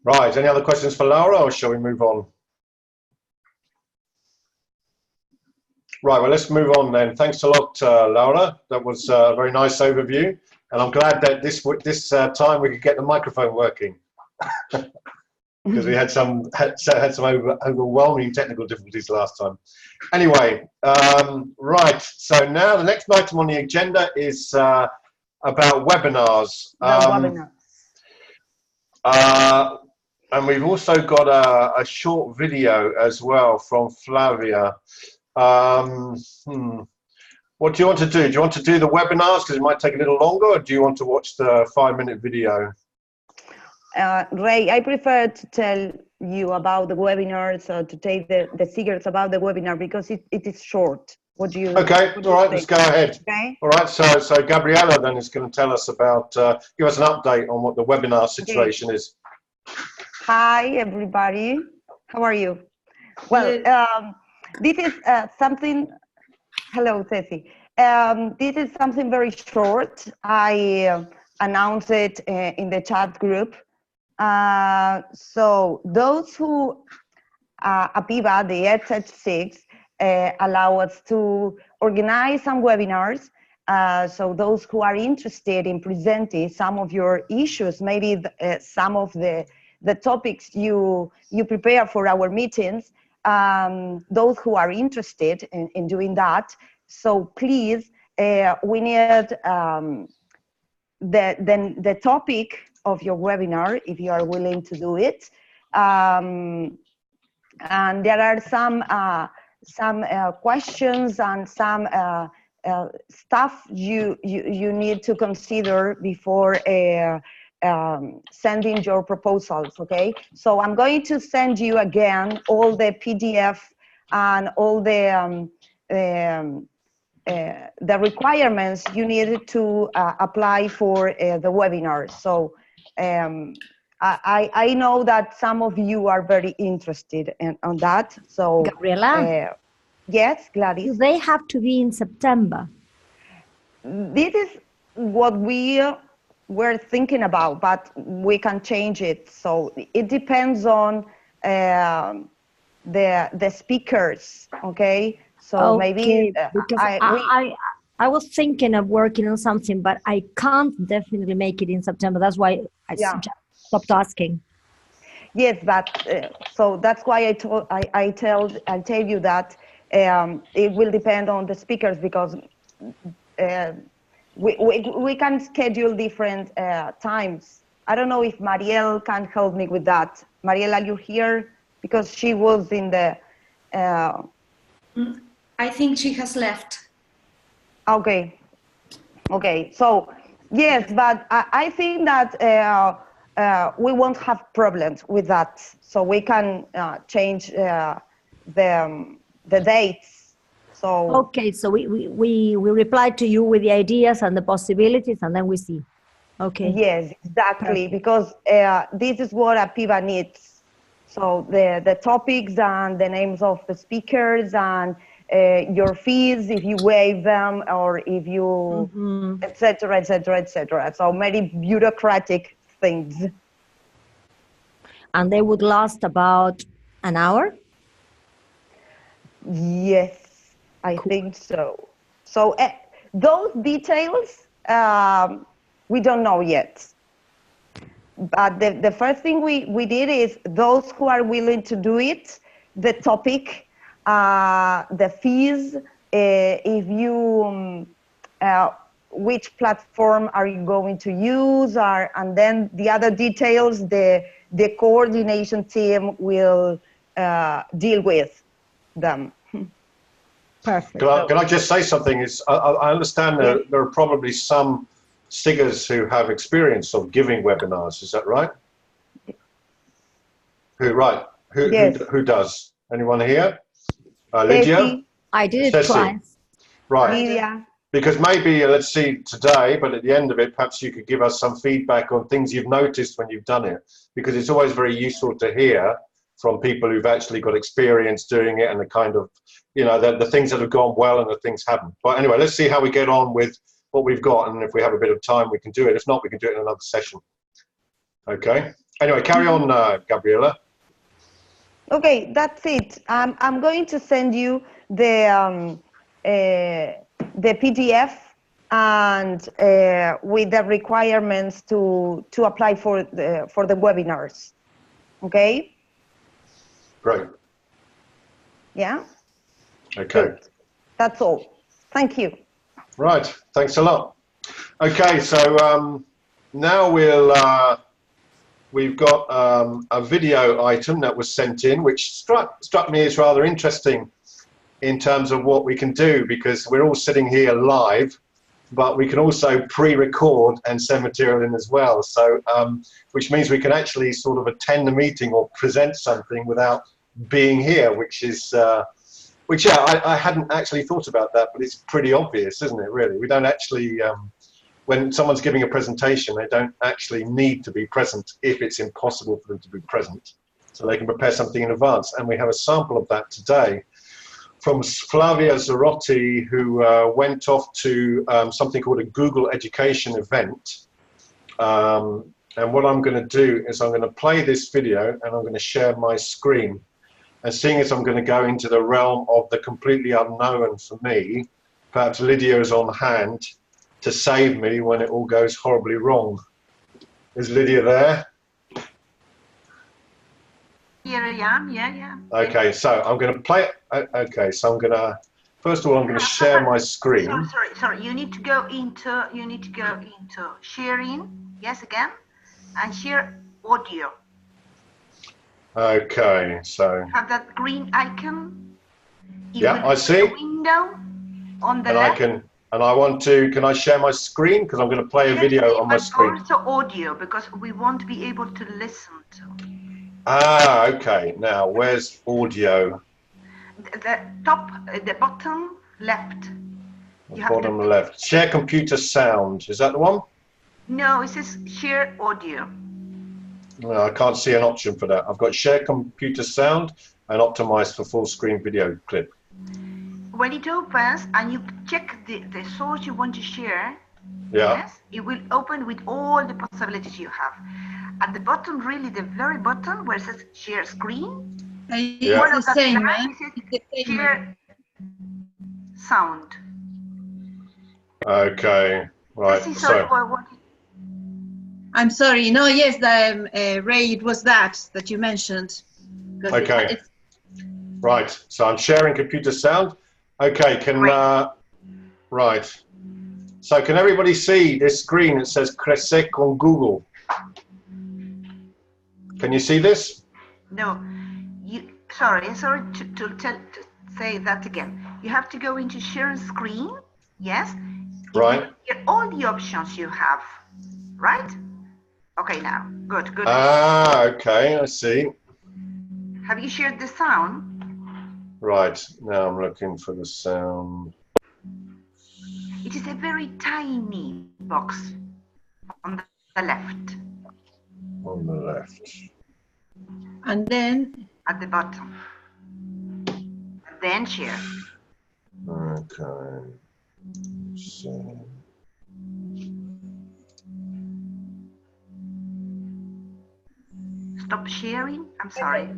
Right, any other questions for Laura, or shall we move on? Right, well, let's move on then. Thanks a lot, Laura. That was a very nice overview. And I'm glad that this time we could get the microphone working. Because we had some overwhelming technical difficulties last time. Anyway, right, so now the next item on the agenda is about webinars. And we've also got a short video as well from Flavia. What do you want to do? Do you want to do the webinars because it might take a little longer, or do you want to watch the 5-minute video? Ray, I prefer to tell you about the webinars, to take the secrets about the webinar, because it is short. What do you? Okay, all right, let's go ahead. Okay. All right, so Gabriella then is going to tell us about, give us an update on what the webinar situation is. Hi, everybody. How are you? Well, this is something. Hello, Ceci. This is something very short. I announced it in the chat group. So those who, APIVA, the EdTech Sig, allow us to organize some webinars. So those who are interested in presenting some of your issues, maybe some of the topics you prepare for our meetings, those who are interested in doing that. So please, we need the topic of your webinar, if you are willing to do it. And there are some questions and some stuff you need to consider before sending your proposals, okay? So I'm going to send you again all the PDF and all the requirements you need to apply for the webinar. So I know that some of you are very interested on that. So Gabriela? Yes, Gladys? Do they have to be in September? This is what we were thinking about, but we can change it. So it depends on the speakers, okay? So okay, maybe because I was thinking of working on something, but I can't definitely make it in September. That's why I stopped asking. Yes, but so that's why I tell you that it will depend on the speakers, because we can schedule different times. I don't know if Marielle can help me with that. Marielle, are you here? Because she was in the. I think she has left. Okay. Okay. So yes, but I think that we won't have problems with that. So we can change the dates. So okay. So we reply to you with the ideas and the possibilities, and then we see. Okay. Yes, exactly. Perfect. Because this is what APIVA needs. So the topics and the names of the speakers and your fees, if you waive them, or if you, et cetera, et cetera, et cetera. So many bureaucratic things. And they would last about an hour? Yes, I think so. So those details, we don't know yet. But the first thing we did is those who are willing to do it, the topic, the fees, if you, which platform are you going to use, and then the other details, the coordination team will deal with them. Perfect. Can I just say something? I understand there are probably some SIGers who have experience of giving webinars. Is that right? Who does? Anyone here? Lydia? I did it twice. Right. Lydia. Because maybe, let's see today, but at the end of it, perhaps you could give us some feedback on things you've noticed when you've done it, because it's always very useful to hear from people who've actually got experience doing it and the kind of, you know, the things that have gone well and the things haven't. But anyway, let's see how we get on with what we've got, and if we have a bit of time, we can do it. If not, we can do it in another session. Okay. Anyway, carry on, Gabriela. Okay, that's it. I'm going to send you the PDF and with the requirements to apply for the webinars. Okay. Great. Yeah. Okay. Good. That's all. Thank you. Right. Thanks a lot. Okay. So now we've got a video item that was sent in, which struck me as rather interesting in terms of what we can do, because we're all sitting here live, but we can also pre-record and send material in as well. So, which means we can actually sort of attend the meeting or present something without being here, which is, yeah, I hadn't actually thought about that, but it's pretty obvious, isn't it, really? We don't actually, when someone's giving a presentation, they don't actually need to be present if it's impossible for them to be present. So they can prepare something in advance. And we have a sample of that today from Flavia Zerotti, who went off to something called a Google Education event. And what I'm going to do is I'm going to play this video and I'm going to share my screen. And seeing as I'm going to go into the realm of the completely unknown for me, perhaps Lydia is on hand to save me when it all goes horribly wrong. Is Lydia there? Here I am, yeah. Okay, so I'm going to play it. Okay, so I'm going to, first of all, I'm going to share my screen. Sorry. You need to go into sharing. Yes, again, and share audio. Okay, so. Have that green icon. Yeah, I see. Window on the left. And I want to, can I share my screen? Because I'm going to play a video on my screen. Also audio, because we won't be able to listen to. Ah, okay. Now, where's audio? The top, the bottom left. Bottom left. Share computer sound. Is that the one? No, it says share audio. No, I can't see an option for that. I've got share computer sound and optimize for full screen video clip. When it opens and you check the source you want to share, yeah. Yes, it will open with all the possibilities you have. At the bottom, really the very bottom, where it says share screen, yeah. It's the same, share sound. Okay, right. I'm sorry. No, yes, Ray, it was that you mentioned. Okay. Right. So I'm sharing computer sound. Okay. Right. So can everybody see this screen that says Crece con Google? Can you see this? No. Sorry to say that again. You have to go into share screen. Yes. Right. Get all the options you have. Right. Okay. Now. Good. Ah. Okay. I see. Have you shared the sound? Right. Now I'm looking for the sound. It is a very tiny box on the left. On the left. And then? At the bottom. And then share. Okay. So. Stop sharing. I'm sorry.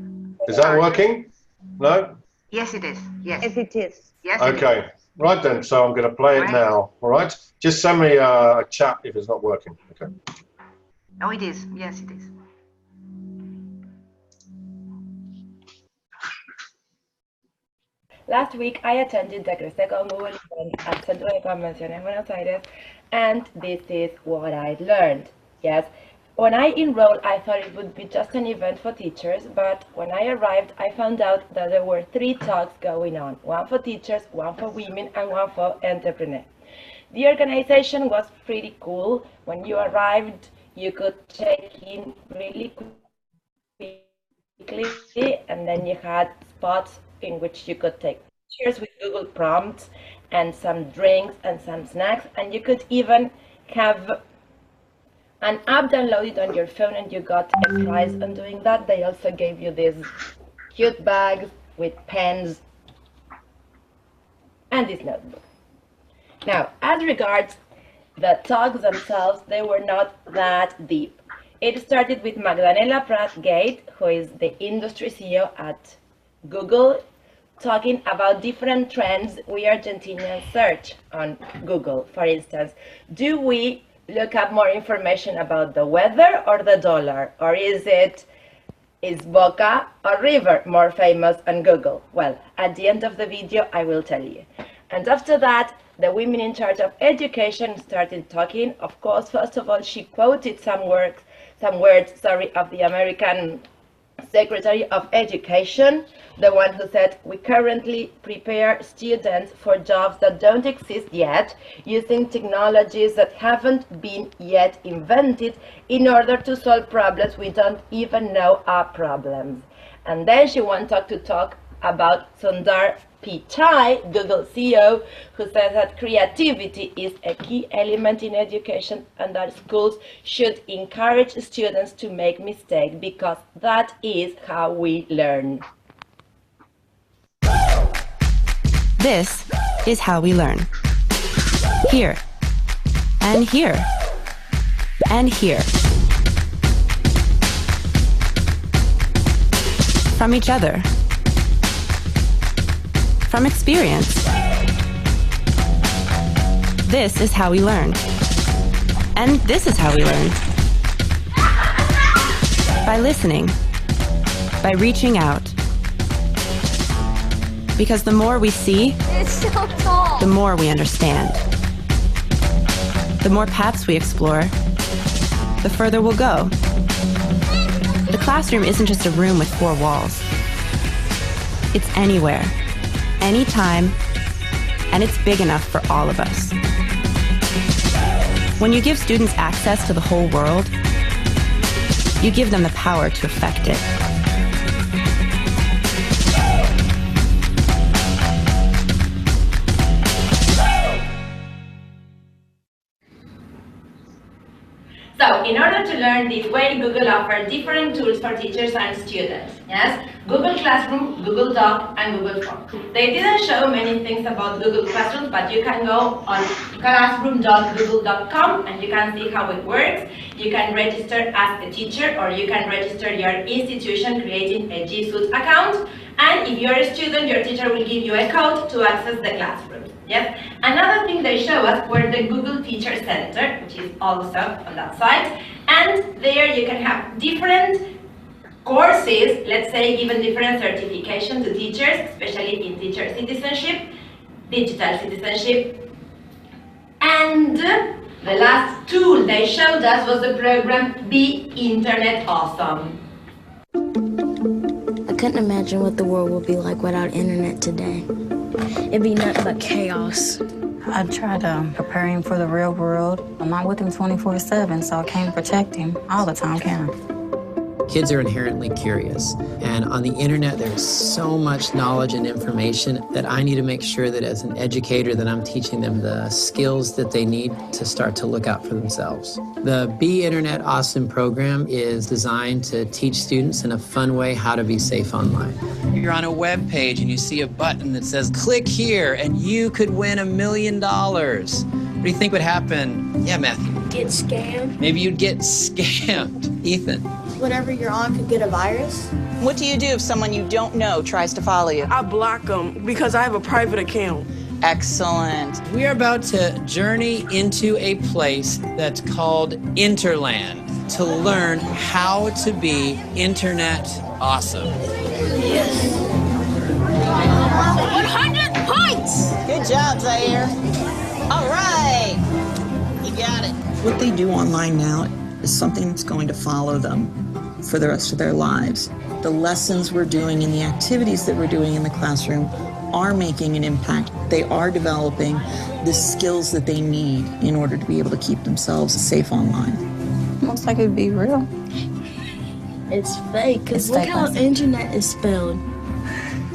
Is that working? No? Yes, it is. Yes, it is. Yes. Okay. Right then. So I'm going to play it now. All right. Just send me a chat if it's not working. Okay. Oh, it is. Yes, it is. Last week, I attended the Crece con Google event at Centro de Convenciones Buenos Aires, and this is what I learned. Yes. When I enrolled, I thought it would be just an event for teachers, but when I arrived, I found out that there were 3 talks going on, one for teachers, one for women, and one for entrepreneurs. The organization was pretty cool. When you arrived, you could check in really quickly, and then you had spots in which you could take pictures with Google prompts and some drinks and some snacks, and you could even have an app downloaded on your phone and you got a prize on doing that. They also gave you these cute bags with pens and this notebook. Now, as regards the talks themselves, they were not that deep. It started with Magdalena Prat-Gate, who is the industry CEO at Google, talking about different trends we Argentinians search on Google. For instance, do we look up more information about the weather or the dollar? Or is Boca or River more famous on Google? Well, at the end of the video, I will tell you. And after that, the women in charge of education started talking. Of course, first of all, she quoted some words of the American Secretary of Education, the one who said, we currently prepare students for jobs that don't exist yet, using technologies that haven't been yet invented in order to solve problems we don't even know are problems. And then she went on to talk about Sundar Pichai, Google CEO, who says that creativity is a key element in education and that schools should encourage students to make mistakes because that is how we learn. This is how we learn. Here, and here, and here. From each other. From experience. This is how we learn. And this is how we learn. By listening. By reaching out. Because the more we see, it's so tall. The more we understand. The more paths we explore, the further we'll go. The classroom isn't just a room with 4 walls. It's anywhere, anytime, and it's big enough for all of us. When you give students access to the whole world, you give them the power to affect it. So, in order to learn this way, Google offers different tools for teachers and students. Yes, Google Classroom, Google Doc, and Google Form. They didn't show many things about Google Classroom, but you can go on classroom.google.com and you can see how it works. You can register as a teacher or you can register your institution creating a G Suite account. And if you're a student, your teacher will give you a code to access the classroom. Yes. Another thing they show us were the Google Teacher Center, which is also on that site. And there you can have different courses, let's say, given different certification to teachers, especially in teacher citizenship, digital citizenship. And the last tool they showed us was the program Be Internet Awesome. I couldn't imagine what the world would be like without internet today. It'd be nothing but chaos. I try to prepare him for the real world. I'm not with him 24/7, so I can't protect him all the time, can I? Kids are inherently curious, and on the internet there's so much knowledge and information that I need to make sure that as an educator that I'm teaching them the skills that they need to start to look out for themselves. The Be Internet Awesome program is designed to teach students in a fun way how to be safe online. You're on a web page and you see a button that says click here and you could win $1 million. What do you think would happen? Yeah, Matthew. Get scammed. Maybe you'd get scammed. Ethan. Whatever you're on could get a virus. What do you do if someone you don't know tries to follow you? I block them because I have a private account. Excellent. We are about to journey into a place that's called Interland to learn how to be internet awesome. Yes. 100 points! Good job, Zaire. All right. You got it. What they do online now is something that's going to follow them for the rest of their lives. The lessons we're doing and the activities that we're doing in the classroom are making an impact. They are developing the skills that they need in order to be able to keep themselves safe online. Looks like it'd be real. It's fake, because look how internet is spelled.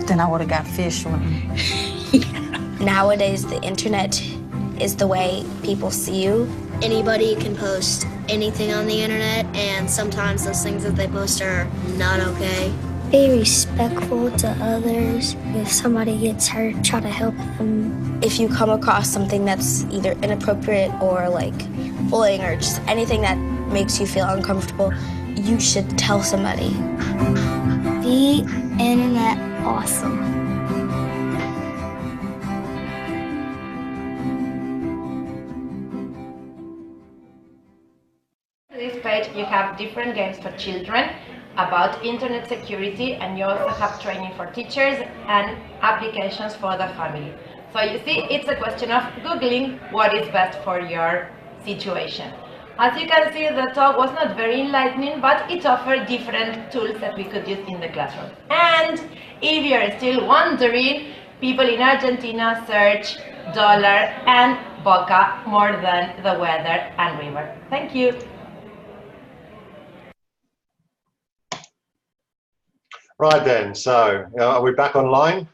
Then I would have got fish with me. Nowadays, the internet is the way people see you. anybody can post anything on the internet, and sometimes those things that they post are not okay. Be respectful to others. If somebody gets hurt, try to help them. If you come across something that's either inappropriate or like bullying or just anything that makes you feel uncomfortable, you should tell somebody. Be internet awesome. This page you have different games for children about internet security, and you also have training for teachers and applications for the family. So you see, it's a question of Googling what is best for your situation. As you can see, the talk was not very enlightening, but it offered different tools that we could use in the classroom. And if you're still wondering, people in Argentina search dollar and boca more than the weather and river. Thank you. Right then, so are we back online?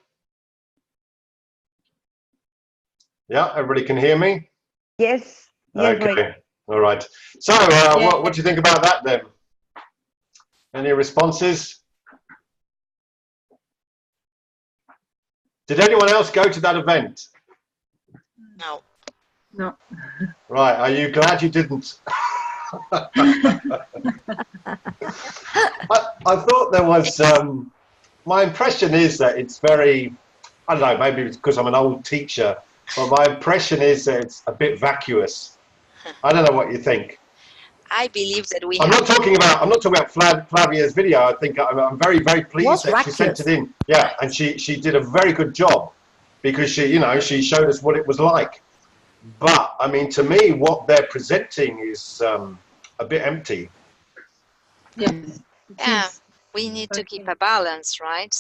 Yeah, everybody can hear me? Yes. Yes, okay, Ray. all right. So what do you think about that then? Any responses? Did anyone else go to that event? No. No. Right, are you glad you didn't? I thought there was, my impression is that it's very, I don't know, maybe it's because I'm an old teacher, but my impression is that it's a bit vacuous. I don't know what you think. I believe that I'm not talking about Flavia's video. I think I'm very, very pleased that she sent it in. Yeah, and she did a very good job because she showed us what it was like. But I mean, to me, what they're presenting is a bit empty. Yes. Yeah, we need to keep a balance, right?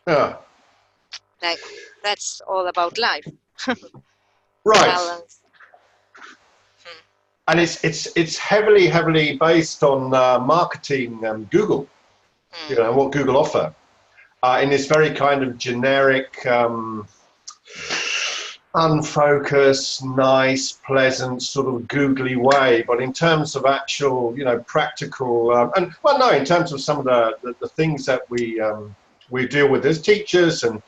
Yeah. Like, that's all about life. Right. Balance. And it's heavily based on marketing and Google, what Google offer, in this very kind of generic, unfocused, nice, pleasant, sort of googly way. But in terms of actual, practical, in terms of some of the things that we deal with as teachers and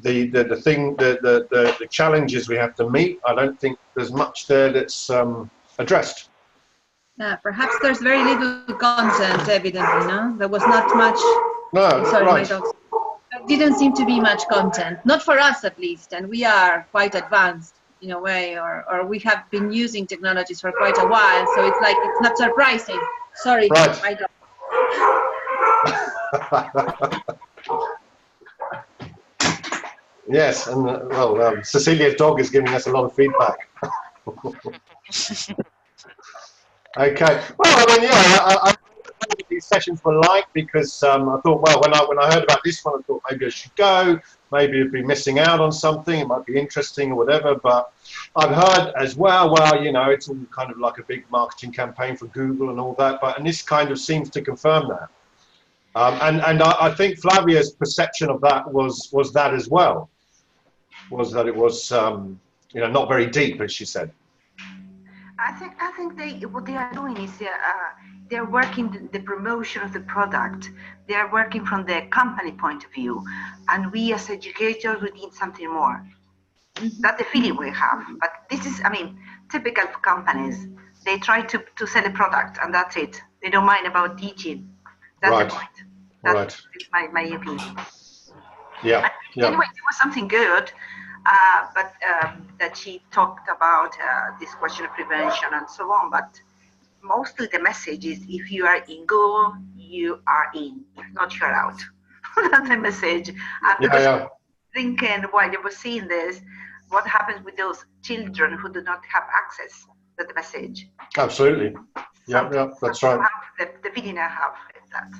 the challenges we have to meet, I don't think there's much there that's addressed. Yeah, perhaps there's very little content, evidently, no? There was not much. No, sorry, right. my dog. There didn't seem to be much content, not for us at least, and we are quite advanced in a way, or we have been using technologies for quite a while, so it's like it's not surprising. Sorry, right. my dog. Yes, and Cecilia's dog is giving us a lot of feedback. Okay. Well, I mean, I what these sessions were like because I thought, well, when I heard about this one, I thought maybe I should go. Maybe I'd be missing out on something. It might be interesting or whatever. But I've heard as well, it's all kind of like a big marketing campaign for Google and all that. And this kind of seems to confirm that. And I think Flavia's perception of that was that as well. Was that it was not very deep, as she said. I think what they are doing is they're working the promotion of the product. They are working from the company point of view, and we as educators we need something more. That's the feeling we have. But this is, typical of companies. They try to sell a product, and that's it. They don't mind about teaching. That's right. the point. That's my opinion. Yeah. Anyway, it was something good. But that she talked about this question of prevention and so on. But mostly the message is if you are in Google, you are in. If not, you are out. That's the message. Thinking while I was seeing this, what happens with those children who do not have access to the message? Absolutely. Yeah, that's right. The feeling I have is that.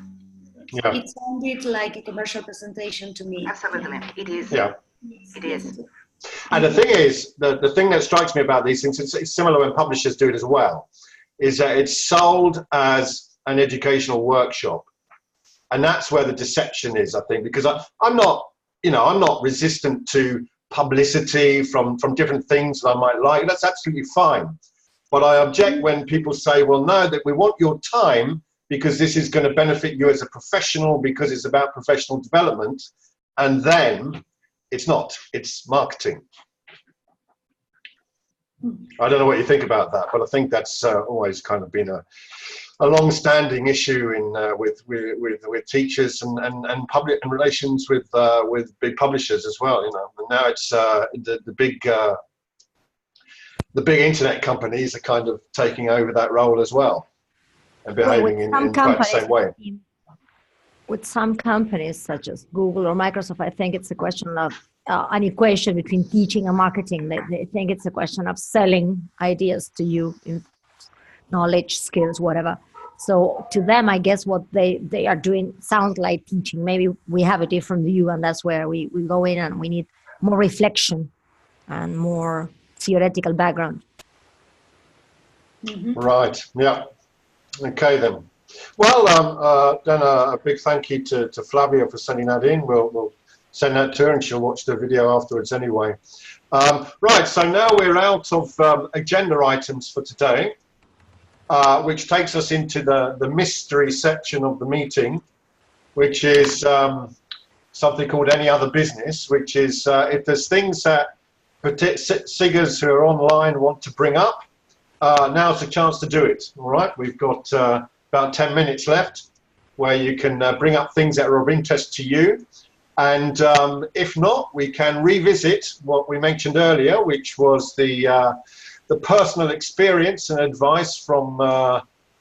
Yeah. It sounded like a commercial presentation to me. Absolutely, it is. Yeah. It is. And the thing is, the thing that strikes me about these things, it's similar when publishers do it as well, is that it's sold as an educational workshop. And that's where the deception is, I think, because I'm not resistant to publicity from different things that I might like. That's absolutely fine. But I object when people say, well, no, that we want your time because this is going to benefit you as a professional because it's about professional development. And then it's not, it's marketing. I don't know what you think about that, but I think that's always kind of been a long-standing issue in with teachers and public and relations with big publishers as well. You know, and now it's the big internet companies are kind of taking over that role as well and behaving in quite the same way. With some companies such as Google or Microsoft, I think it's a question of an equation between teaching and marketing. They think it's a question of selling ideas to you in knowledge, skills, whatever. So to them, I guess what they are doing sounds like teaching. Maybe we have a different view, and that's where we go in and we need more reflection and more theoretical background. Right, yeah. Okay then. Well, then a big thank you to Flavia for sending that in. We'll send that to her and she'll watch the video afterwards anyway. Right, so now we're out of agenda items for today, which takes us into the mystery section of the meeting, which is something called Any Other Business, which is if there's things that SIGers who are online want to bring up, now's the chance to do it. All right, we've got about 10 minutes left where you can bring up things that are of interest to you. And if not, we can revisit what we mentioned earlier, which was the personal experience and advice from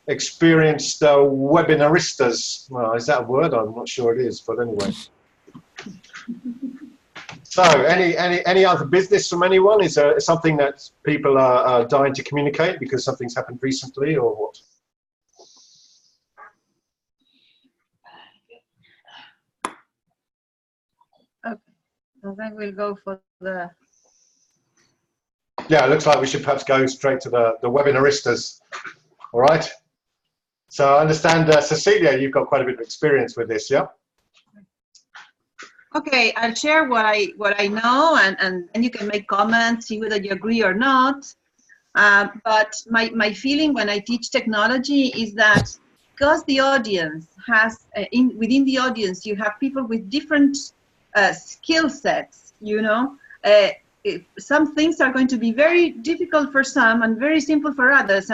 experienced webinaristas. Well, is that a word? I'm not sure it is, but anyway. So, any other business from anyone? Is there something that people are dying to communicate because something's happened recently, or what? Okay, I think we'll go for the... Yeah, it looks like we should perhaps go straight to the webinaristas. All right. So I understand, Cecilia, you've got quite a bit of experience with this, yeah? Okay, I'll share what I know, and you can make comments, see whether you agree or not. But my feeling when I teach technology is that because the audience has, within the audience, you have people with different skill sets, you know. Some things are going to be very difficult for some and very simple for others,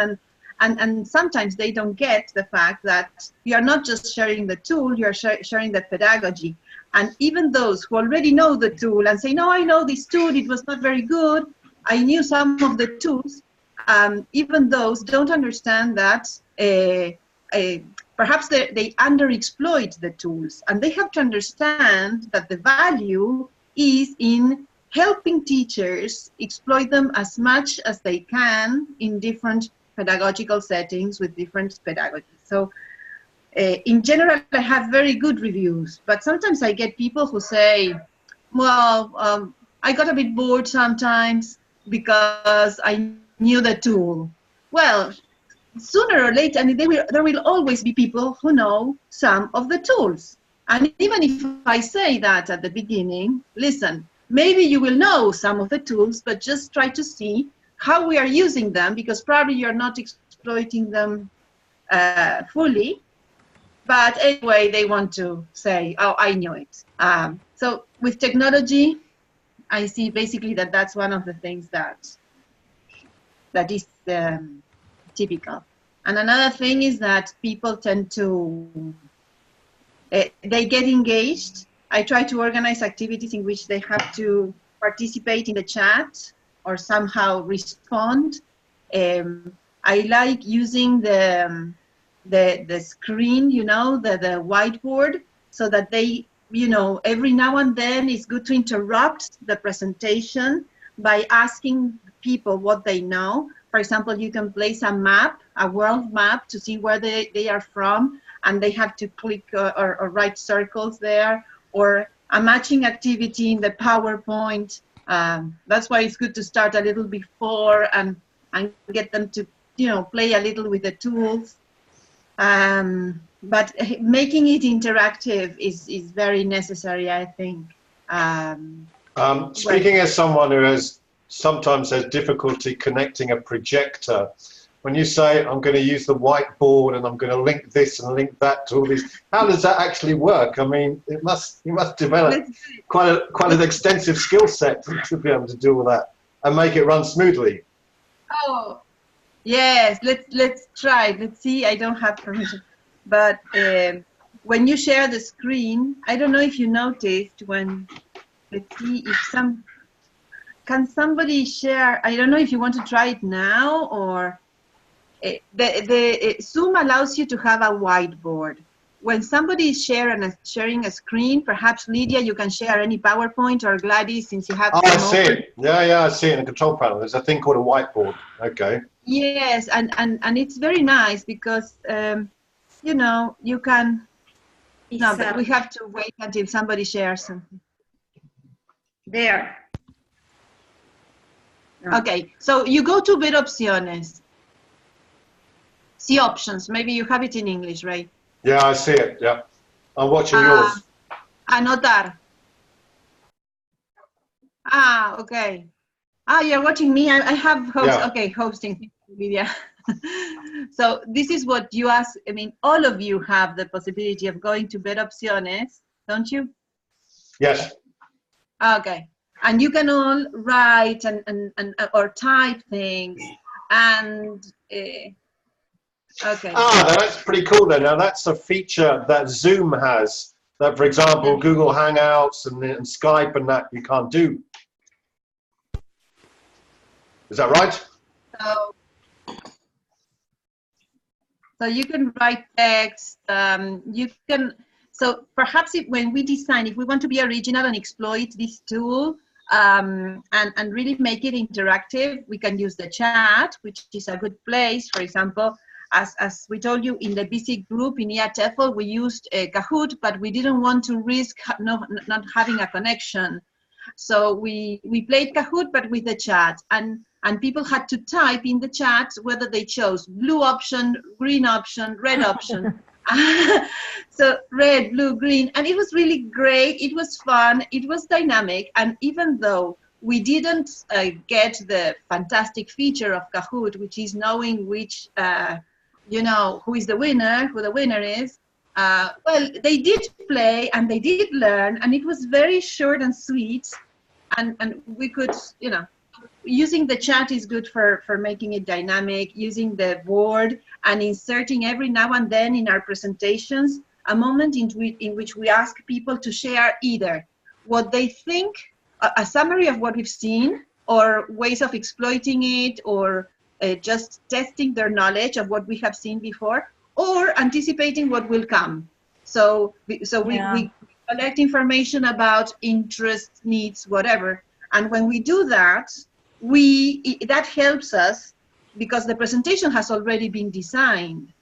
and sometimes they don't get the fact that you are not just sharing the tool, you are sharing the pedagogy. And even those who already know the tool and say, no, I know this tool, it was not very good, I knew some of the tools, even those don't understand that perhaps they underexploit the tools. And they have to understand that the value is in helping teachers exploit them as much as they can in different pedagogical settings with different pedagogies. So in general, I have very good reviews, but sometimes I get people who say, well, I got a bit bored sometimes because I knew the tool. Well, sooner or later, I mean, there will always be people who know some of the tools. And even if I say that at the beginning, listen, maybe you will know some of the tools, but just try to see how we are using them, because probably you're not exploiting them fully. But anyway, they want to say, oh, I knew it. So with technology, I see basically that's one of the things that is typical. And another thing is that people tend to, they get engaged. I try to organize activities in which they have to participate in the chat or somehow respond. I like using the screen, you know, the whiteboard, so that they, you know, every now and then it's good to interrupt the presentation by asking people what they know. For example, you can place a map, a world map, to see where they are from, and they have to click or write circles there, or a matching activity in the PowerPoint. That's why it's good to start a little before and get them to, you know, play a little with the tools. But making it interactive is very necessary, I think. Speaking as someone who has sometimes there's difficulty connecting a projector. When you say, I'm going to use the whiteboard and I'm going to link this and link that to all these, how does that actually work? I mean, you must develop quite an extensive skill set to be able to do all that and make it run smoothly. Oh, yes, let's try. Let's see, I don't have permission. But when you share the screen, I don't know if you noticed when, let's see if can somebody share, I don't know if you want to try it now or, Zoom allows you to have a whiteboard. When somebody is sharing a screen, perhaps Lydia, you can share any PowerPoint, or Gladys, since you have. Oh, I see it. Yeah, I see it in the control panel. There's a thing called a whiteboard. Okay. Yes, and it's very nice because you know, you can. No, but we have to wait until somebody shares something. There. Okay, so you go to Ver Opciones. See options. Maybe you have it in English, right? Yeah, I see it. Yeah, I'm watching yours. Anotar. Okay. You're watching me. I have host. Yeah. Okay, hosting. Lydia. So this is what you ask. I mean, all of you have the possibility of going to Ver Opciones, don't you? Yes. Okay, and you can all write and or type things and. Okay. That's pretty cool then. Now that's a feature that Zoom has that, for example, Google Hangouts and Skype and that you can't do. Is that right? So you can write text. You can. So perhaps when we design, if we want to be original and exploit this tool and really make it interactive, we can use the chat, which is a good place. For example. As we told you in the BC group in EdTech, we used Kahoot, but we didn't want to risk not having a connection. So we played Kahoot, but with the chat. And people had to type in the chat whether they chose blue option, green option, red option. So red, blue, green. And it was really great. It was fun. It was dynamic. And even though we didn't get the fantastic feature of Kahoot, which is knowing which you know, who the winner is. Well, they did play and they did learn, and it was very short and sweet. And we could, you know, using the chat is good for making it dynamic, using the board and inserting every now and then in our presentations a moment in which we ask people to share either what they think, a summary of what we've seen, or ways of exploiting it, or just testing their knowledge of what we have seen before, or anticipating what will come. So we collect information about interests, needs, whatever. And when we do that, that helps us because the presentation has already been designed,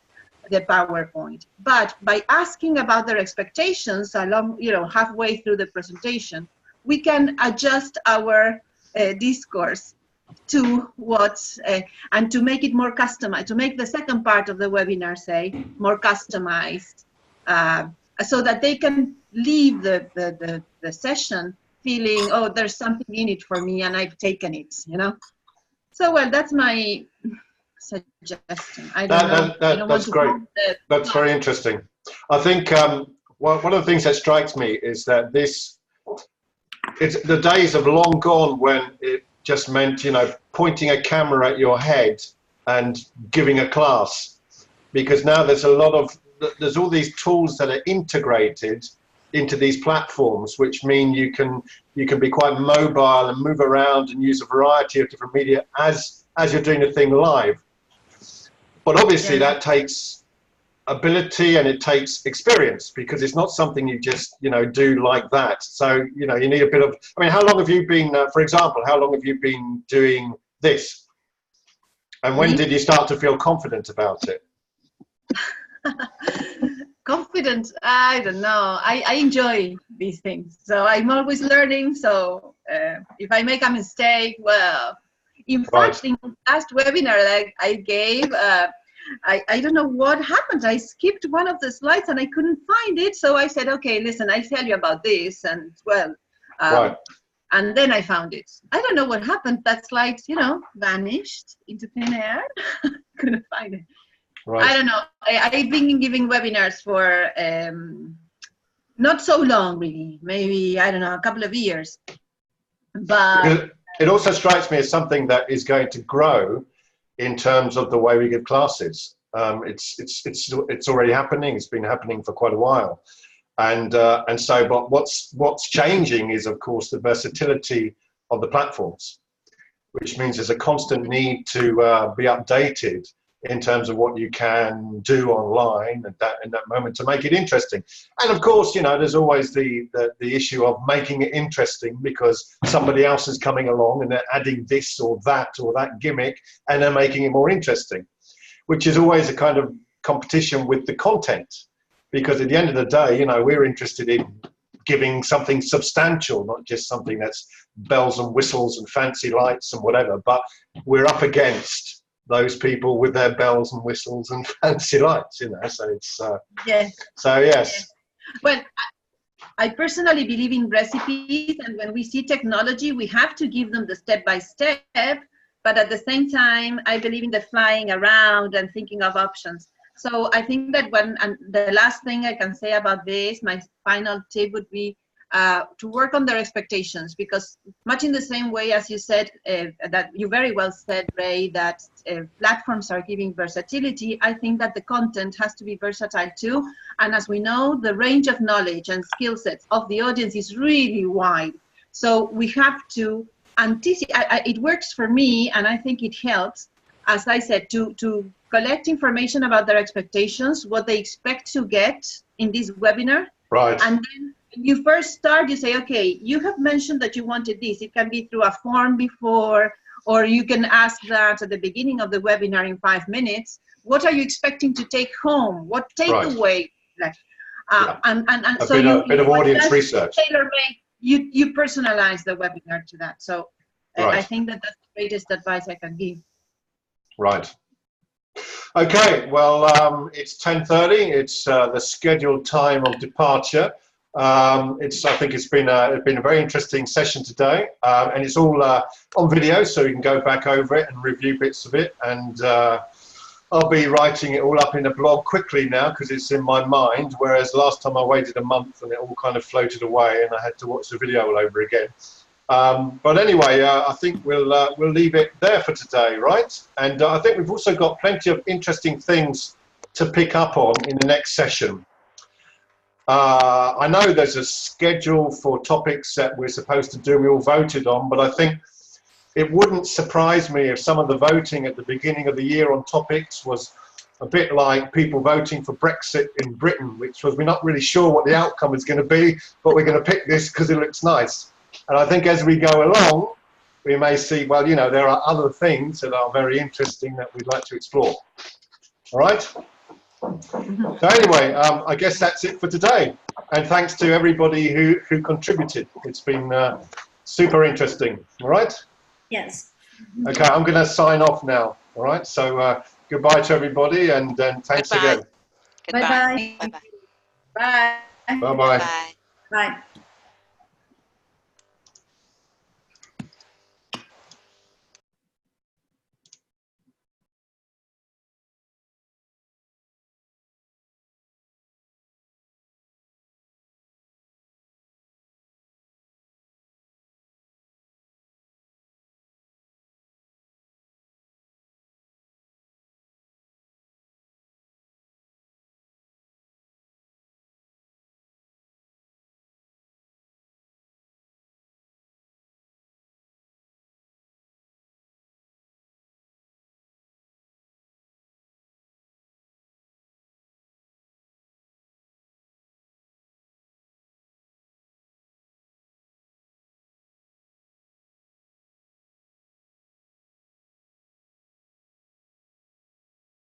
the PowerPoint. But by asking about their expectations along, you know, halfway through the presentation, we can adjust our discourse to what's and to make it more customized, to make the second part of the webinar, say, more customized, so that they can leave the session feeling, oh, there's something in it for me and I've taken it, you know. So, well, that's my suggestion. I don't know. That's great. That's very interesting. I think one of the things that strikes me is that it's the days have long gone when it just meant, you know, pointing a camera at your head and giving a class, because now there's all these tools that are integrated into these platforms, which mean you can be quite mobile and move around and use a variety of different media as you're doing the thing live. But obviously that takes ability and it takes experience, because it's not something you just, you know, do like that. So, you know, you need a bit of, I mean, how long have you been, for example, how long have you been doing this? And when did you start to feel confident about it? Confident? I don't know. I enjoy these things. So I'm always learning. So if I make a mistake, well, in fact, in the last webinar that I gave, I don't know what happened. I skipped one of the slides and I couldn't find it. So I said, okay, listen, I'll tell you about this. And well, And then I found it. I don't know what happened. That slide, you know, vanished into thin air. Couldn't find it. Right. I don't know. I've been giving webinars for not so long, really. Maybe, I don't know, a couple of years. But it also strikes me as something that is going to grow in terms of the way we give classes. It's already happening. It's been happening for quite a while. And so, but what's changing is, of course, the versatility of the platforms, which means there's a constant need to be updated in terms of what you can do online at that moment to make it interesting. And of course, you know, there's always the issue of making it interesting because somebody else is coming along and they're adding this or that gimmick and they're making it more interesting, which is always a kind of competition with the content. Because at the end of the day, you know, we're interested in giving something substantial, not just something that's bells and whistles and fancy lights and whatever, but we're up against those people with their bells and whistles and fancy lights, you know, so it's, yes. So yes. Well, I personally believe in recipes, and when we see technology, we have to give them the step-by-step, but at the same time, I believe in the flying around and thinking of options. So I think that and the last thing I can say about this, my final tip would be to work on their expectations, because much in the same way as you said, that you very well said, Ray, that platforms are giving versatility, I think that the content has to be versatile too. And as we know, the range of knowledge and skill sets of the audience is really wide. So we have to anticipate, it works for me, and I think it helps, as I said, to collect information about their expectations, what they expect to get in this webinar. Right. And then when you first start, you say, okay, you have mentioned that you wanted this. It can be through a form before, or you can ask that at the beginning of the webinar in 5 minutes. What are you expecting to take home? What takeaway? Right. And so a bit of audience research. Tailor-made, you personalize the webinar to that. So right. I think that that's the greatest advice I can give. Right. Okay, well, it's 10:30. It's the scheduled time of departure. I think it's been a very interesting session today, and it's all on video, so you can go back over it and review bits of it. And I'll be writing it all up in a blog quickly now because it's in my mind. Whereas last time I waited a month and it all kind of floated away, and I had to watch the video all over again. But anyway, I think we'll leave it there for today, right? And I think we've also got plenty of interesting things to pick up on in the next session. I know there's a schedule for topics that we're supposed to do, we all voted on, but I think it wouldn't surprise me if some of the voting at the beginning of the year on topics was a bit like people voting for Brexit in Britain, which was, we're not really sure what the outcome is going to be, but we're going to pick this because it looks nice. And I think as we go along, we may see, well, you know, there are other things that are very interesting that we'd like to explore. All right? So anyway, I guess that's it for today. And thanks to everybody who contributed. It's been super interesting. All right? Yes. Okay, I'm going to sign off now. All right? So goodbye to everybody, and thanks again. Bye-bye. Bye-bye. Bye. Bye-bye. Bye. Bye.